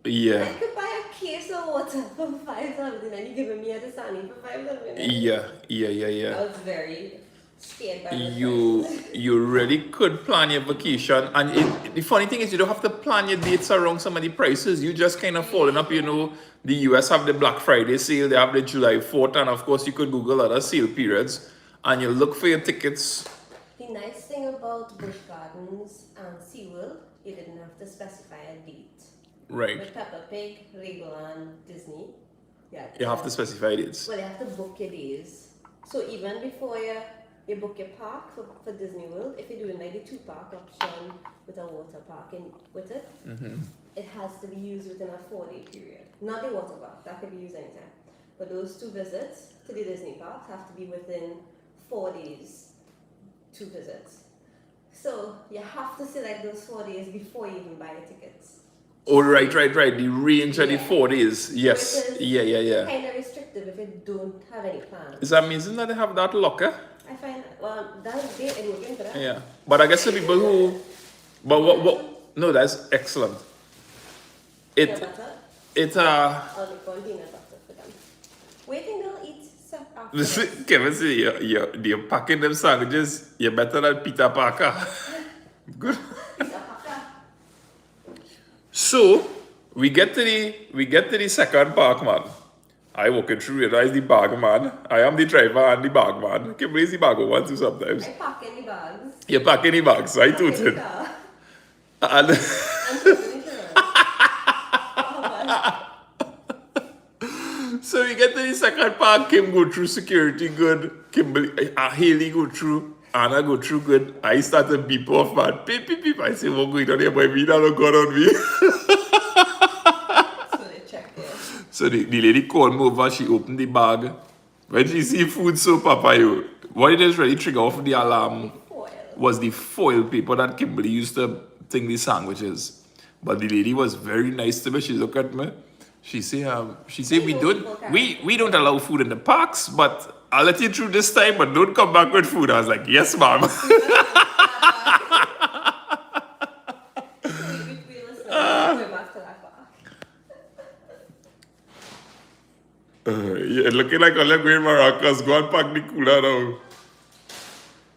Yeah, I could buy a case of water for $5.79. You giving me a Dasani for $5.79. yeah. I was very scared by the You prices. you really could plan your vacation, and the funny thing is you don't have to plan your dates around some of the prices. You just kind of following up. You know, the US have the Black Friday sale, they have the July 4th, and of course you could Google other sale periods, and you look for your tickets. The nice thing about Busch Gardens and SeaWorld, you didn't have to specify a date. Right, With Peppa Pig, Legoland, Disney, yeah. you have to specify dates. Well, you have to book your days. So even before you book your park for Disney World, if you're doing like the 2-park option with a water park in with it, it has to be used within a 4-day period. Not the water park, that could be used anytime. But those 2 visits to the Disney parks have to be within 4 days, 2 visits. So you have to select those 4 days before you even buy your tickets. Oh, right. The range of the Yeah. 4 days. Yes, Which is yeah. kind of restrictive if you don't have any plans. It's amazing that they have that locker. I find, well, that's great, and looking for that. Yeah, but I guess the people who, but what? No, that's excellent. Peanut It butter. it I'll look for peanut butter for them. Wait till they'll eat stuff after. Listen, Kevin say you're packing them sandwiches. You're better than Peter Parker. Good. So we get to the second park, man. I walking through, realize the bag man. I am the driver and the bag man. Can raise the bag one too sometimes. I pack in the bags. You're packing the bags, I Pack in the tooted. car, And and put in insurance. Oh, so we get to the second park. Kim go through security good. Kimberly, Haley go through. Anna go through good. I start to beep off, man. Beep. I say, what going on here, boy? Me not going on me. So the lady called me over, she opened the bag. When she see food so Papa, what it is really trigger off the alarm Foil. was the foil paper that Kimberly used to think the sandwiches. But the lady was very nice to me. She looked at me. She say we don't allow food in the parks, but I'll let you through this time, but don't come back with food. I was like, yes, ma'am. We listen. Going back to that bar. Yeah, looking like all going Maracas. Go and pack the cooler now.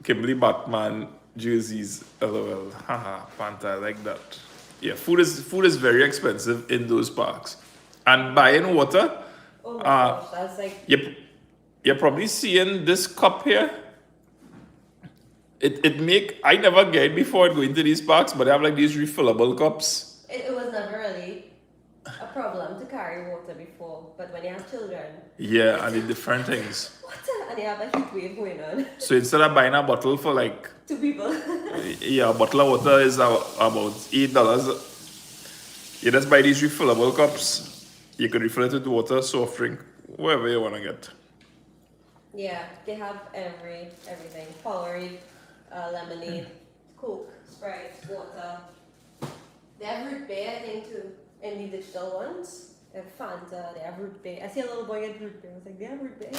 Kimberly Batman jerseys. LOL. Haha, Fanta, I like that. Yeah, food is very expensive in those parks. And buying water, Oh my gosh, that's like you're probably seeing this cup here. I never get it before going to these parks, but they have like these refillable cups. it was never really a problem to carry water before, but when you have children, Yeah, and the different things. water, and you have a heat wave going on. So instead of buying a bottle for like, 2 people. yeah, a bottle of water is about $8. You just buy these refillable cups. You can refill it with water, soft drink, whatever you want to get. Yeah, they have everything. Powerade, lemonade, Coke, Sprite, water. They have root beer, I think, too, in the digital ones. They have Fanta, they have root beer. I see a little boy get root beer. I was like, they have root beer.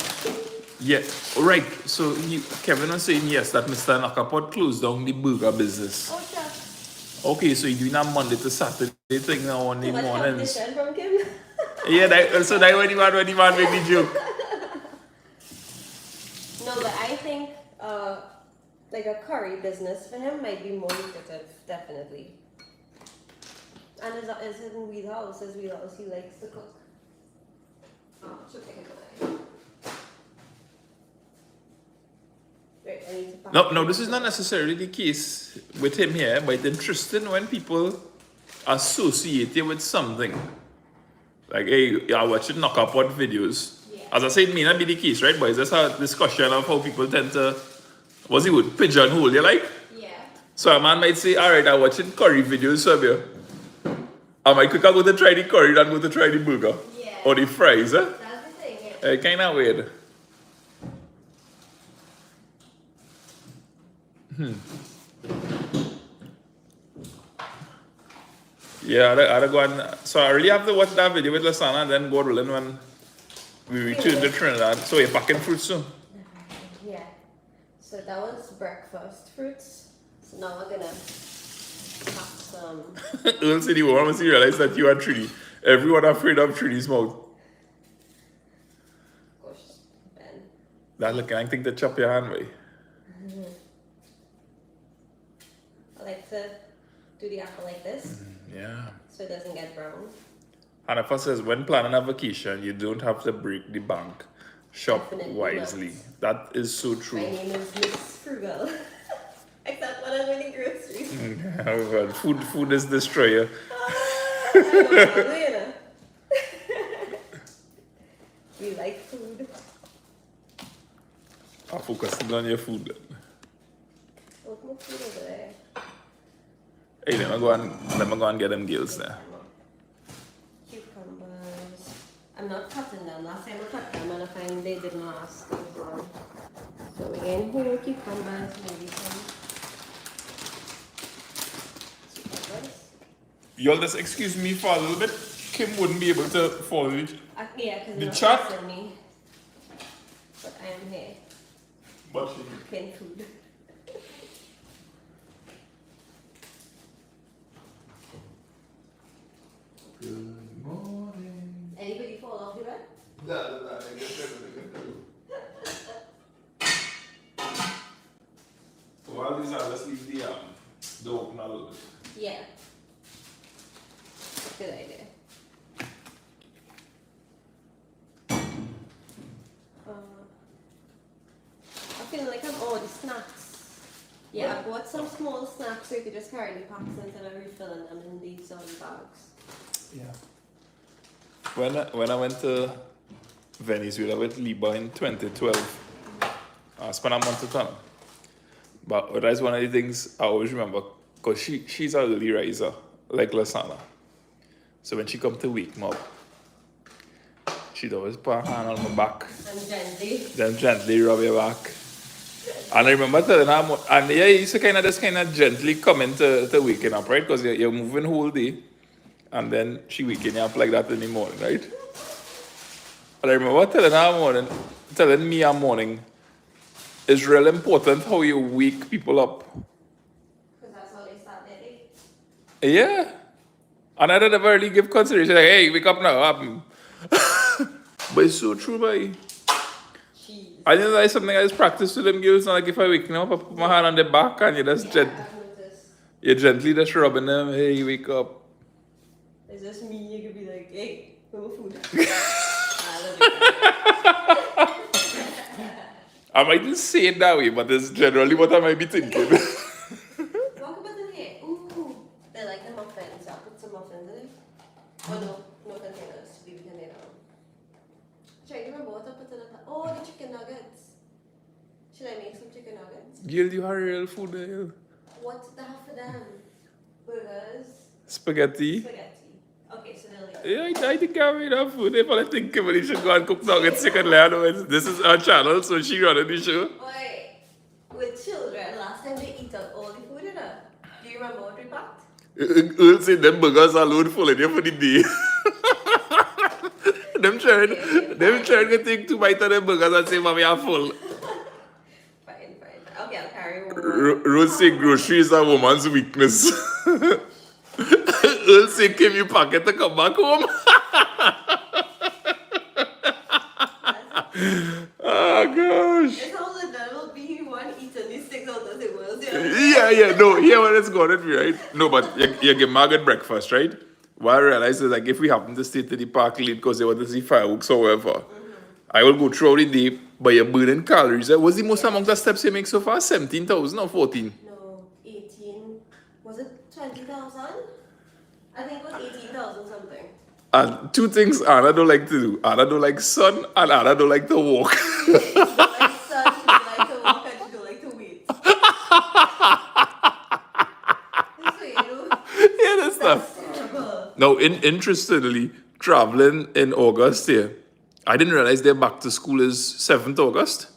Yeah, right. So Kevin was saying yes that Mr. Nakapot closed down the burger business. Oh, sure. Okay, so you're doing that Monday to Saturday thing now on the Too much mornings. competition from Kim. Yeah, so that when the man make the joke. No, but I think like a curry business for him might be more lucrative, definitely. And is it in Wheelhouse? His Wheelhouse, he likes to cook. Oh, should take it away. Wait, I need to pack No, this is not necessarily the case with him here, but it's interesting when people associate you with something. Like, hey, I watch it knock up on videos. Yeah. As I said, it may not be the case, right? But it's just a discussion of how people tend to, what's it would pigeonhole you like? Yeah. So a man might say, all right, I'm watching curry videos, so I might quicker go to try the curry than go to try the burger. Yeah. Or the fries, eh? That's the thing, yeah. Kind of weird. Yeah, I'd go and, so I really have to watch that video with Lasana and then go rolling when we return to Trinidad. So you're packing fruit soon? Yeah. So that was breakfast fruits. So now we're gonna pack some. Earl said you want to realize that you are Trini. Everyone afraid of Trini's mouth. Gosh, Ben. That look, I think to chop your hand way. I like to do the apple like this Yeah. so it doesn't get brown. Hannafah says, when planning a vacation, you don't have to break the bank. Shop Definitely wisely. not. That is so My true. name is Miss Frugal. Except when I'm in the groceries. Oh God, food is destroyer. I know, probably, you know. We like food. I'm focusing on your food. What's my food over there? Hey, let me go and get them gills there. Cucumbers. I'm not cutting them. Last time I cut them and I find they didn't last. So we're getting whole cucumbers, maybe some cucumbers. Y'all just excuse me for a little bit. Kim wouldn't be able to follow it. Yeah, because The you're not chat? pressing me. But I am here. But she Cooking food. Good morning. Anybody fall off your bed? While these are, let's leave the open a little bit. Yeah. Good idea. I feel like I'm all the snacks. Yeah, I bought some small snacks so you could just carry the packs instead of refilling them in these bags. Yeah. When I went to Venezuela with Liba in 2012, I spent a month with her. But that's one of the things I always remember, because she's a early riser, like Lasana. So when she come to wake me up, She'd always put her hand on my back, And gently. then gently rub your back. And I remember telling her, and yeah, you used to just kind of gently come into waking up, right? Because you're moving whole day. And then she waking you up like that in the morning, right? And I remember telling me a morning, it's real important how you wake people up. Because that's how they start their day. Yeah. And I didn't really give consideration, like, hey, wake up now. But it's so true, boy. Jeez. I think that's something I just practice with them girls. Not like if I wake them up, I put my hand on their back and you just Yeah, I've noticed. you're gently just rubbing them, hey, wake up. It's just me, you could be like, hey, no food. I love it. I mightn't say it that way, but that's generally what I might be thinking. Walk about in here. Ooh. They like the muffins. I'll put some muffins in it. Oh no containers. Just leave it in there now. Should I remember what I put in the Oh, the chicken nuggets. Should I make some chicken nuggets? Girl, you have real food there. What did they have for them? Burgers, Spaghetti. spaghetti. Okay, so they'll leave. Yeah, I think I made enough food. If I think Kimberly should go and cook nuggets secondly, I know this is our channel, so she running the show. Wait, with children, last time they eat up all the food in her. Do you remember what we packed? Earl said them burgers alone full in here for the day. them children can take 2 bites of them burgers and say, Mommy, I'm full. Fine. Okay, I'll carry one. Rose say grocery is a woman's weakness. Earl say, Kim, you pack it to come back home. Oh, gosh. It's how the devil be one eating these things out of the world. No, here what it's going to be, right? No, but you get Margaret breakfast, right? What I realized is like if we happen to stay to the park late because they want to see fireworks or whatever, I will go throughout the day, but you're burning calories. What's the most amount of steps you make so far? 17,000 or 14? No, 18. Was it 20,000? I think it was 18,000 something. And 2 things Anna don't like to do. Anna don't like sun and Anna don't like to walk. She don't like sun, she don't like to walk, and she don't like to wait. So, you know, Yeah, that's stuff. that's terrible. Now, interestingly, traveling in August here, I didn't realize their back to school is 7th August.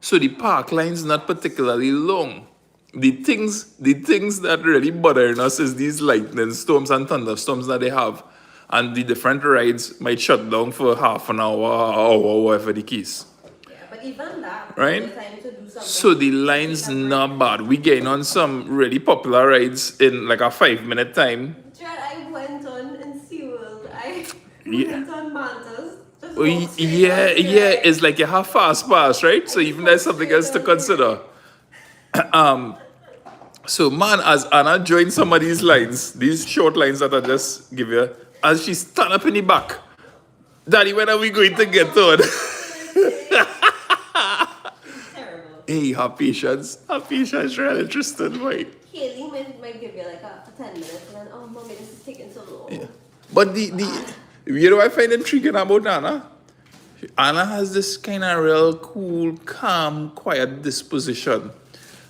So the park line's not particularly long. The things that really bothering us is these lightning storms and thunderstorms that they have. And the different rides might shut down for half an hour or whatever the case. Yeah, but even that, Right? the time to do something. So the line's not bad. We getting on some really popular rides in like a 5-minute time. Chad, I went on in SeaWorld. I Yeah. went on Mantas. Just Oh, walked straight yeah, down yeah. there. It's like you have fast pass, right? So even there's something else to consider. So man, as Anna joined some of these lines, these short lines that I just give you, as she stand up in the back, Daddy, when are we going to get on? Terrible. Hey, her patience real interesting, right? Haley might give you like after 10 minutes and then, oh, mommy, this is taking so long. Yeah. But you know what I find intriguing about Anna? Anna has this kind of real cool, calm, quiet disposition.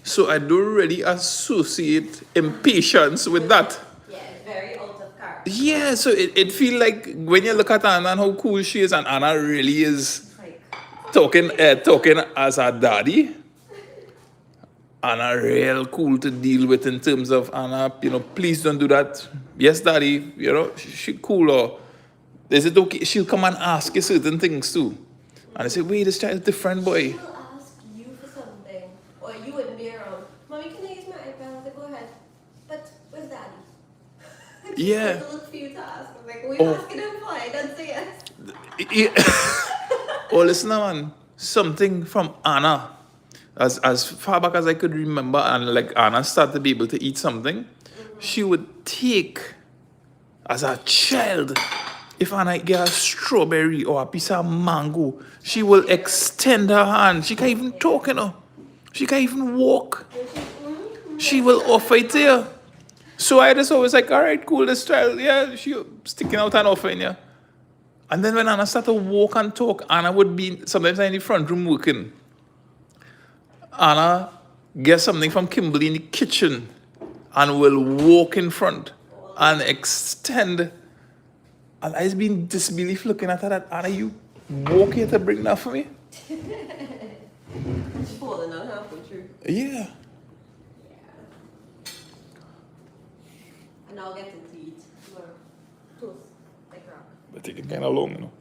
So I don't really associate impatience with that. Yeah, it's very out of character. Yeah, so it feel like when you look at Anna and how cool she is, and Anna really is Like, talking as her daddy. Anna real cool to deal with in terms of Anna, please don't do that. Yes, daddy, she cool. Or is it okay? She'll come and ask you certain things too. And I say, wait, this child is different, boy. she'll ask you for something, or you wouldn't be around. Mommy, can I use my iPad? I was like, go ahead. But where's daddy? Yeah. It's a little for you to ask. I'm like, what are you asking him for? I don't say yes. Oh, listen, man. Something from Anna. As far back as I could remember, and like Anna started to be able to eat something, she would take, as a child, if Anna get a strawberry or a piece of mango, she will extend her hand. She can't even talk, She can't even walk. She will offer it to you. So I just always like, all right, cool, this child, yeah, she sticking out and offering you. And then when Anna started to walk and talk, Anna would be sometimes in the front room working. Anna gets something from Kimberly in the kitchen and will walk in front and extend And I've been disbelief looking at her that, Anna, you walk here to bring that for me? It's falling out halfway through. Yeah. Yeah. And I'll get to eat more toast like rock. But taking kind of long, you know.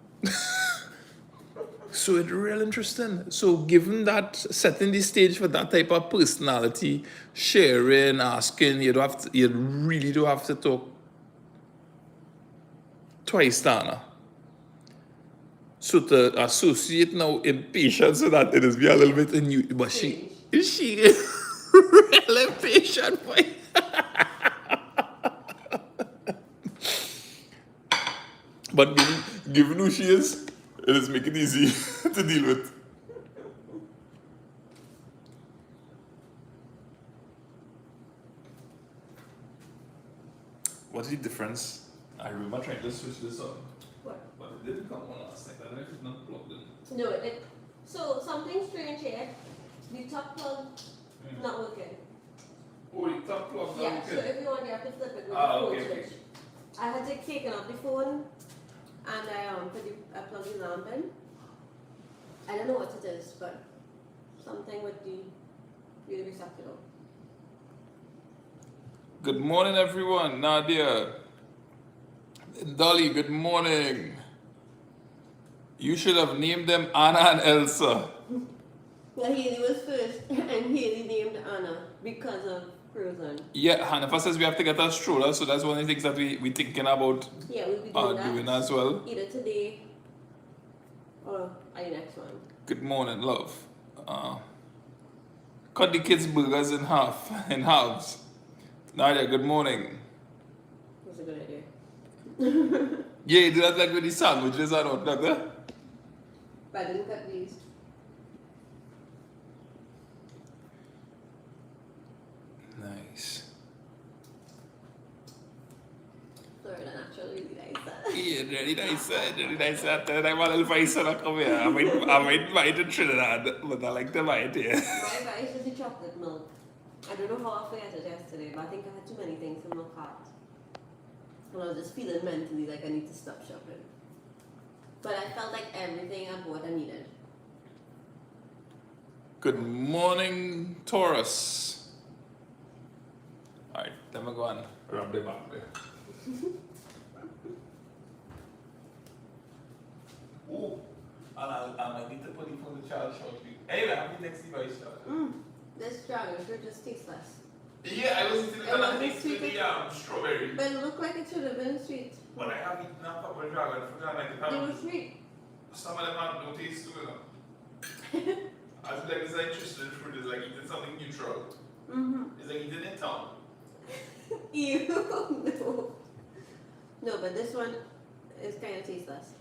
So it's real interesting. So given that, setting the stage for that type of personality, sharing, asking, you really do have to talk twice, Dana. So to associate now impatience with that, it is be a little bit new. But she is real impatient, boy. But given who she is, it is making it easy to deal with. What's the difference? I remember trying to switch this on, What? but it didn't come on last night. I don't know if it's not plugged in. No, so something strange here. The top plug not working. Oh, the top plug not Yeah, so working. if you want, you have to flip it with the phone Okay. switch. I had taken off the phone and I plugged the lamp in. I don't know what it is, but something with the receptacle. Good morning, everyone. Nadia. Dolly, good morning. You should have named them Anna and Elsa. Well, Haley was first, and Haley named Anna because of Frozen. Yeah, Hannah says we have to get a stroller, so that's one of the things that we thinking about Yeah, we'll be doing that. doing as well. Either today or the next one. Good morning, love. Cut the kids' burgers in halves. Nadia, good morning. That's a good idea. Yeah, you do that like with the sandwiches and all that, eh? But I didn't cut these. Nice. Florida natural, really nice. Yeah, really nice. Really nice. I'm a little vice when I come here. I might buy it in Trinidad, but I like to buy it here. My advice is the chocolate milk. I don't know how I forgot it yesterday, but I think I had too many things in my cart. And I was just feeling mentally like I need to stop shopping. But I felt like everything I bought I needed. Good morning, Taurus. Alright, let me go and rub the back there. Oh, and I might need to put it on the child shortly. Anyway, I have the next device charger. This dragon fruit just tastes less. Yeah, I was eating it and I think with the strawberry. But it looked like it should have been sweet. But I have eaten a couple of dragon fruit and like it They were have, sweet. some of them have no taste to them. I feel like it's like interesting in fruit, it's like eating something neutral. It's like eating in town. Ew, no. No, but this one is kind of tasteless.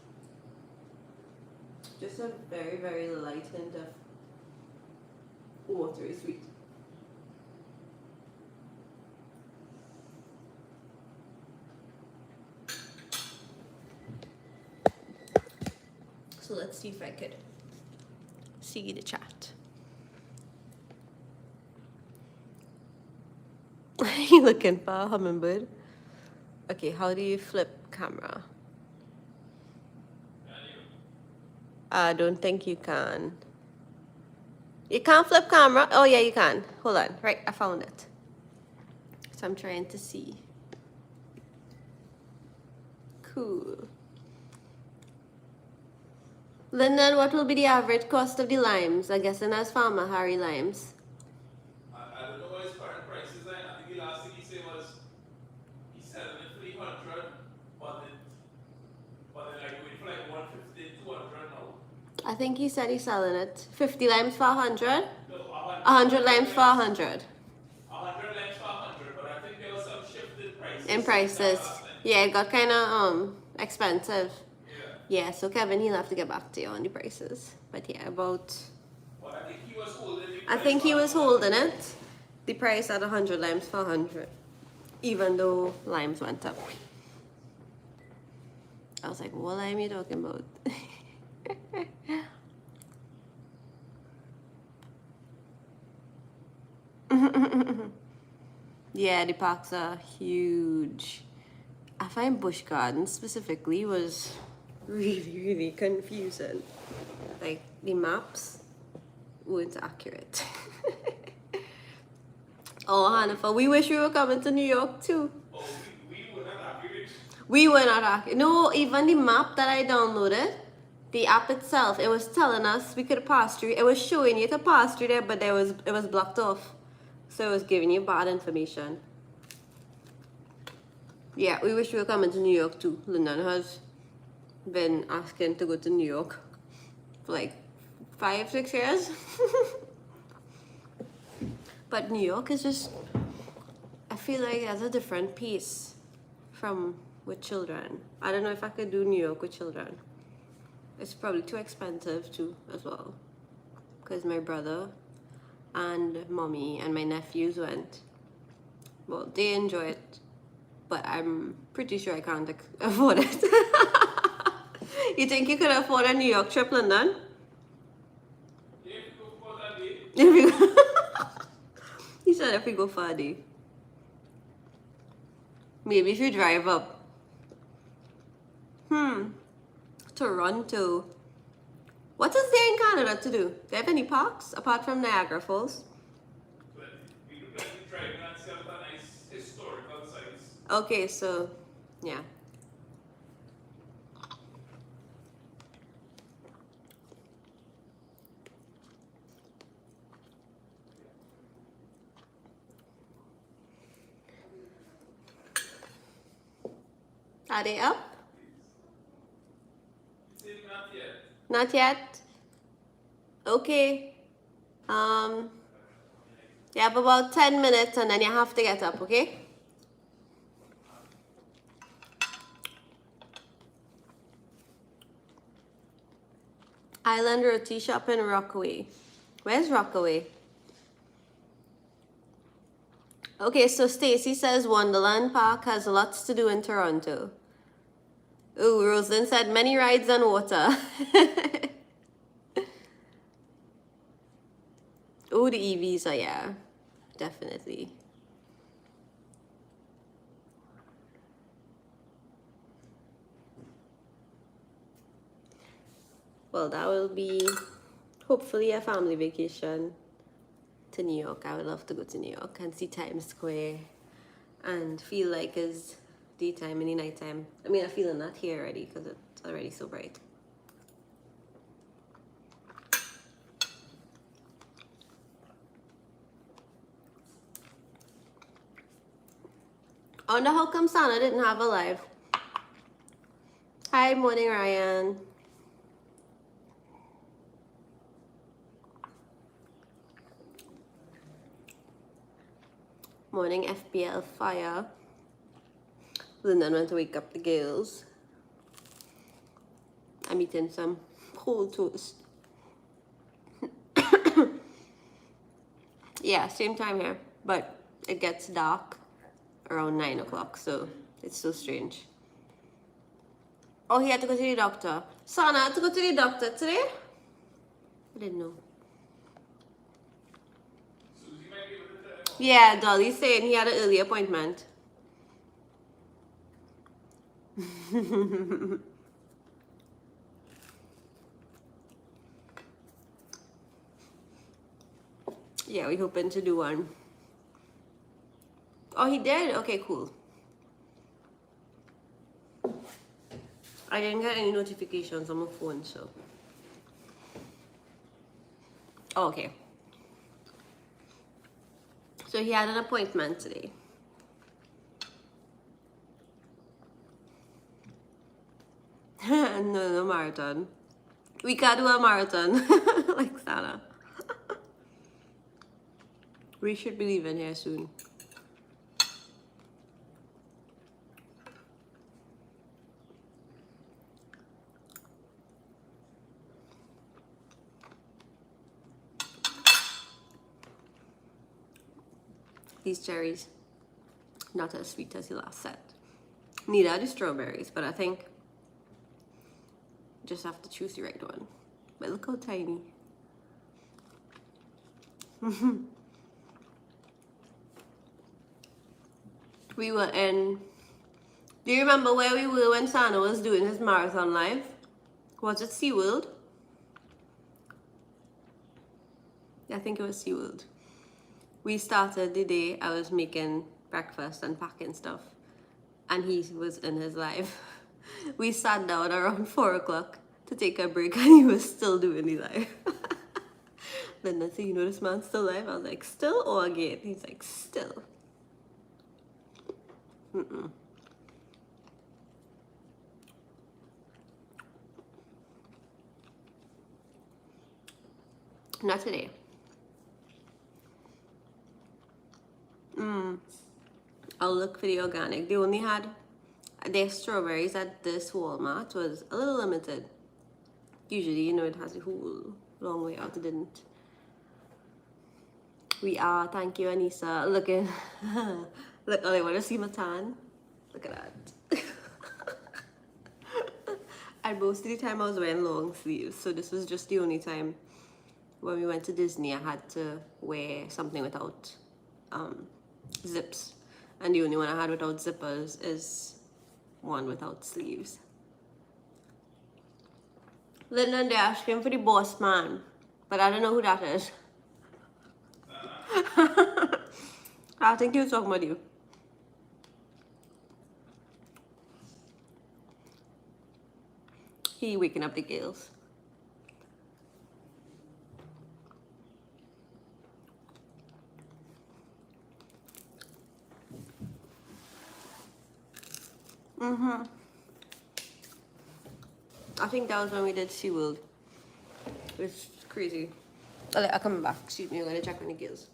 Just a very, very light hint of watery sweet. So let's see if I could see the chat. Are you looking for a hummingbird? Okay, how do you flip camera? I don't think you can. You can't flip camera? Oh yeah, you can. Hold on. Right, I found it. So I'm trying to see. Cool. Lyndon, what will be the average cost of the limes? I guess, and as Farmer Harry limes. I don't know what his current price is. I think the last thing he said was he's selling it 300, but then like wait for like 150, 200 now. I think he said he's selling it. 50 limes for 100? No, 100 limes for 100. 100 lengths for 100, but I think there was some shift in prices. In prices. Yeah, it got kind of expensive. Yeah. Yeah, so Kevin, he'll have to get back to you on the prices. But yeah, about... But I think he was holding it. I think he was holding it. The price at 100 limes for 100. Even though limes went up. I was like, what lime are you talking about? Yeah, the packs are huge. I find Busch Gardens specifically was really confusing. Like the maps weren't accurate. Oh, Hannaford, we wish we were coming to New York too. Oh, we were not accurate. We were not accurate. No, even the map that I downloaded, the app itself, it was telling us we could pass through. It was showing you to pass through there, but it was blocked off. So it was giving you bad information. Yeah, we wish we were coming to New York too. Lyndon has been asking to go to New York for like 5-6 years. But New York is just, I feel like it has a different pace from with children. I don't know if I could do New York with children. It's probably too expensive too as well. Because my brother and mommy and my nephews went. Well, they enjoy it, but I'm pretty sure I can't afford it. You think you could afford a New York trip, London? Yeah, if you go for that day. If you he said if we go for a day. Maybe if you drive up. Toronto. What is there in Canada to do? Do they have any parks apart from Niagara Falls? But we could plan to drive and see a nice historical sites. Okay, so yeah. Are they up? Not yet. Not yet? Okay. You have about 10 minutes and then you have to get up, okay? Island Roti Shop in Rockaway. Where's Rockaway? Okay, so Stacy says Wonderland Park has lots to do in Toronto. Ooh, Rosalind said many rides on water. Ooh, the EVs are, yeah, definitely. Well, that will be hopefully a family vacation to New York. I would love to go to New York and see Times Square and feel like it's daytime and nighttime. I mean, I'm feeling that here already because it's already so bright. I wonder how come Sana didn't have a live. Hi, morning, Ryan. Morning, FBL Fire. Lyndon went to wake up the girls. I'm eating some cold toast. Yeah, same time here, but it gets dark around 9 o'clock, so it's so strange. Oh, he had to go to the doctor. Sana had to go to the doctor today? I didn't know. Susie might be able to tell you. Yeah, Dolly's saying he had an early appointment. Yeah, we're hoping to do one. Oh, he did? Okay, cool. I didn't get any notifications on my phone, so. Oh, okay. So he had an appointment today. No marathon. We can't do a marathon like Sana. We should be leaving here soon. These cherries, not as sweet as the last set. Neither are the strawberries, but I think just have to choose the right one. But look how tiny. We were in Do you remember where we were when Sano was doing his marathon live? Was it SeaWorld? I think it was SeaWorld. We started the day I was making breakfast and packing stuff, and he was in his live. We sat down around 4 o'clock to take a break, and he was still doing the live. Then I said, you know, this man's still live? I was like, still or again? He's like, still. Not today. I'll look for the organic. They only had their strawberries at this Walmart was a little limited. Usually, you know, it has a whole long way out. It didn't. We are, thank you, Anissa. Looking, look, oh, I want to see my tan. Look at that. And most of the time I was wearing long sleeves, so this was just the only time when we went to Disney I had to wear something without zips. And the only one I had without zippers is one without sleeves. Lyndon, they're asking for the boss man, but I don't know who that is. I think he was talking about you. He waking up the gills. I think that was when we did SeaWorld. It's crazy. I'll come back. Excuse me, I'm gonna check on the gills.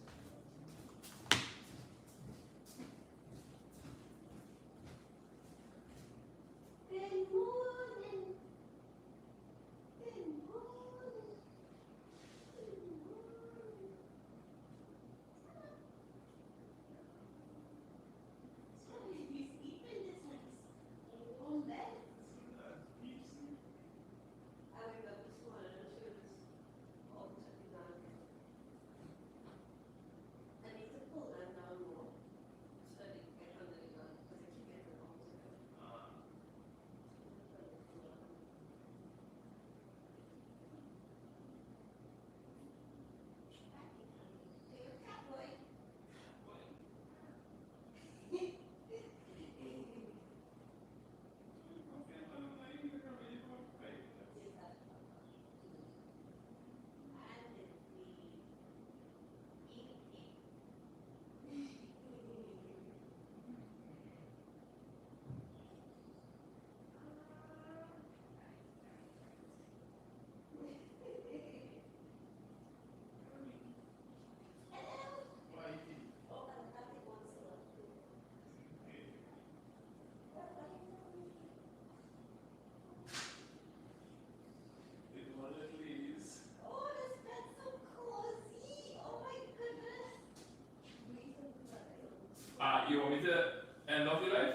You want me to end off your life?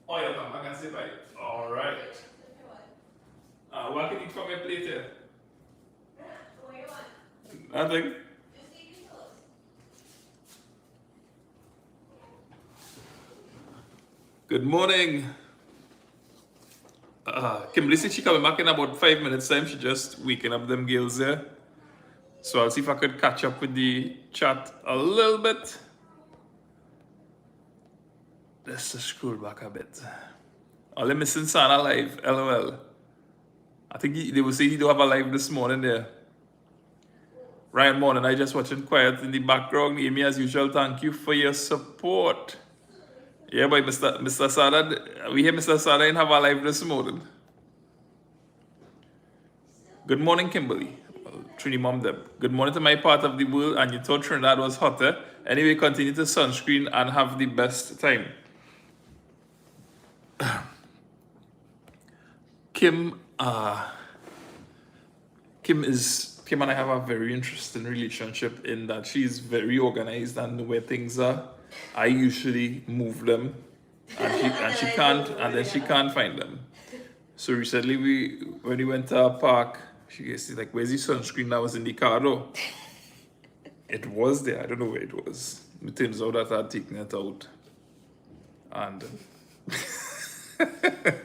Oh, you'll come back and say bye. Alright. What can you eat from your plate here? Nothing. Good morning. Kimberly said she coming back in about 5 minutes time. She just waking up them girls there. So I'll see if I could catch up with the chat a little bit. Let's just scroll back a bit. Oh, they're missing Santa live. LOL. I think they will say he do have a live this morning there. Ryan Morning, I just watching quiet in the background. Amy, as usual, thank you for your support. Yeah, but Mr. Sada, we hear Mr. Sada and have a live this morning. Good morning, Kimberly. Trini Mom Deb. Good morning to my part of the world, and you thought Trinidad was hotter. Anyway, continue to sunscreen and have the best time. Kim and I have a very interesting relationship in that she's very organized and know where things are. I usually move them, and she can't find them. So recently when we went to a park, she gets like, where's the sunscreen that was in the car though? It was there. I don't know where it was. it turns out that I had taken it out. And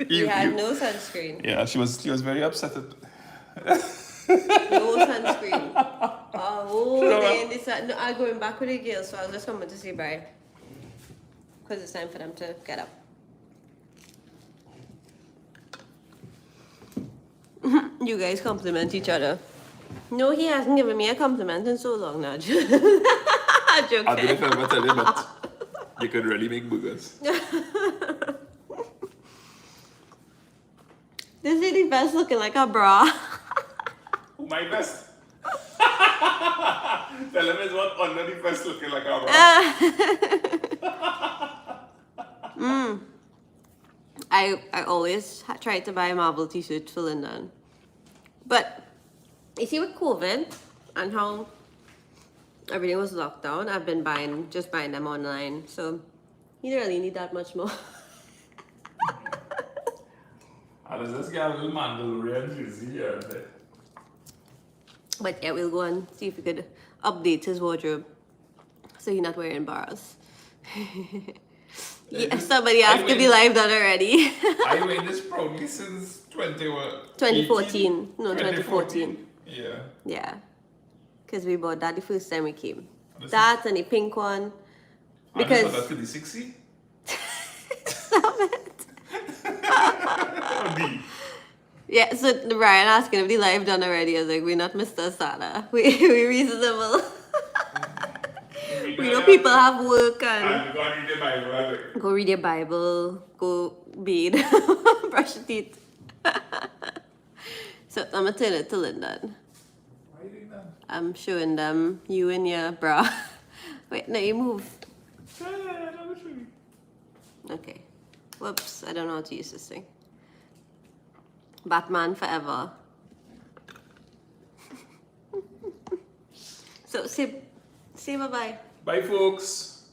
You had no sunscreen. yeah, she was very upset. No sunscreen. Oh, Sure. then this, no, I'm going back with the girls, so I was just coming to say bye. Because it's time for them to get up. You guys compliment each other. No, he hasn't given me a compliment in so long now. Joke. I don't know if I ever tell you, but you could really make burgers. This is the best looking like a bra. My best. Tell him it's what under the best looking like a bra. I always try to buy Marvel t-shirts for Lyndon. But you see with COVID and how everything was locked down, I've been just buying them online. So you don't really need that much more. Does this guy a little Mandalorian jersey here? But yeah, we'll go and see if we could update his wardrobe so he's not wearing bras. Yeah, somebody asked if the live done already. I wear this proudly since 2014. No, 2014. Yeah. Yeah. Because we bought that the first time we came. That and the pink one. Because... I never got to the 60. Stop it. Yeah, so Ryan asking if the live done already. I was like, we're not Mr. Sada. We're reasonable. We know people have work and Go read the Bible. go read your Bible, go bathe, brush your teeth. So I'm gonna turn it to Lyndon. Why are you doing that? I'm showing them you and your bra. Wait, no, you move. Okay. Whoops, I don't know how to use this thing. Batman forever. So say bye-bye. Bye, folks.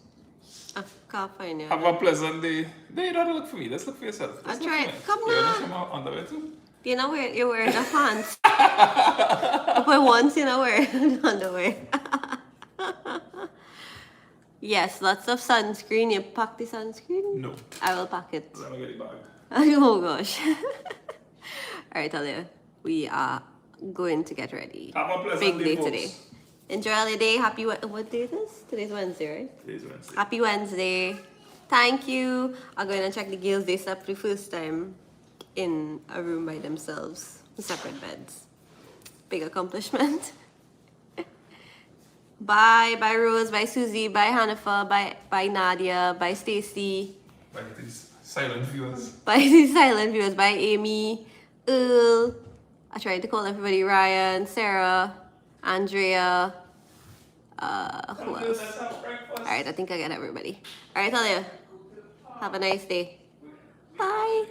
I can't find you. Have a pleasant day. No, you don't have to look for me. Let's look for yourself. I'll Let's look try for it. me. Come You wanna on. come out underwear too? You're wearing the pants. But once you're not wearing underwear. Yes, lots of sunscreen. You pack the sunscreen? No. I will pack it. I'm gonna get the bag. Oh gosh. Alright, Talia. We are going to get ready. Have a pleasant Big day, day folks. today. Enjoy your day. Happy what day is this? Today's Wednesday, right? Today's Wednesday. Happy Wednesday. Thank you. I'm going to check the girls. They slept for the first time in a room by themselves. Separate beds. Big accomplishment. Bye. Bye Rose. Bye Susie. Bye Hanifa. Bye Nadia. Bye Stacy. By these silent viewers. Bye these silent viewers. Bye Amy. Earl. I tried to call everybody. Ryan. Sarah. Andrea. Who else? Alright, I think I got everybody. Alright, Talia. Have a nice day. Bye.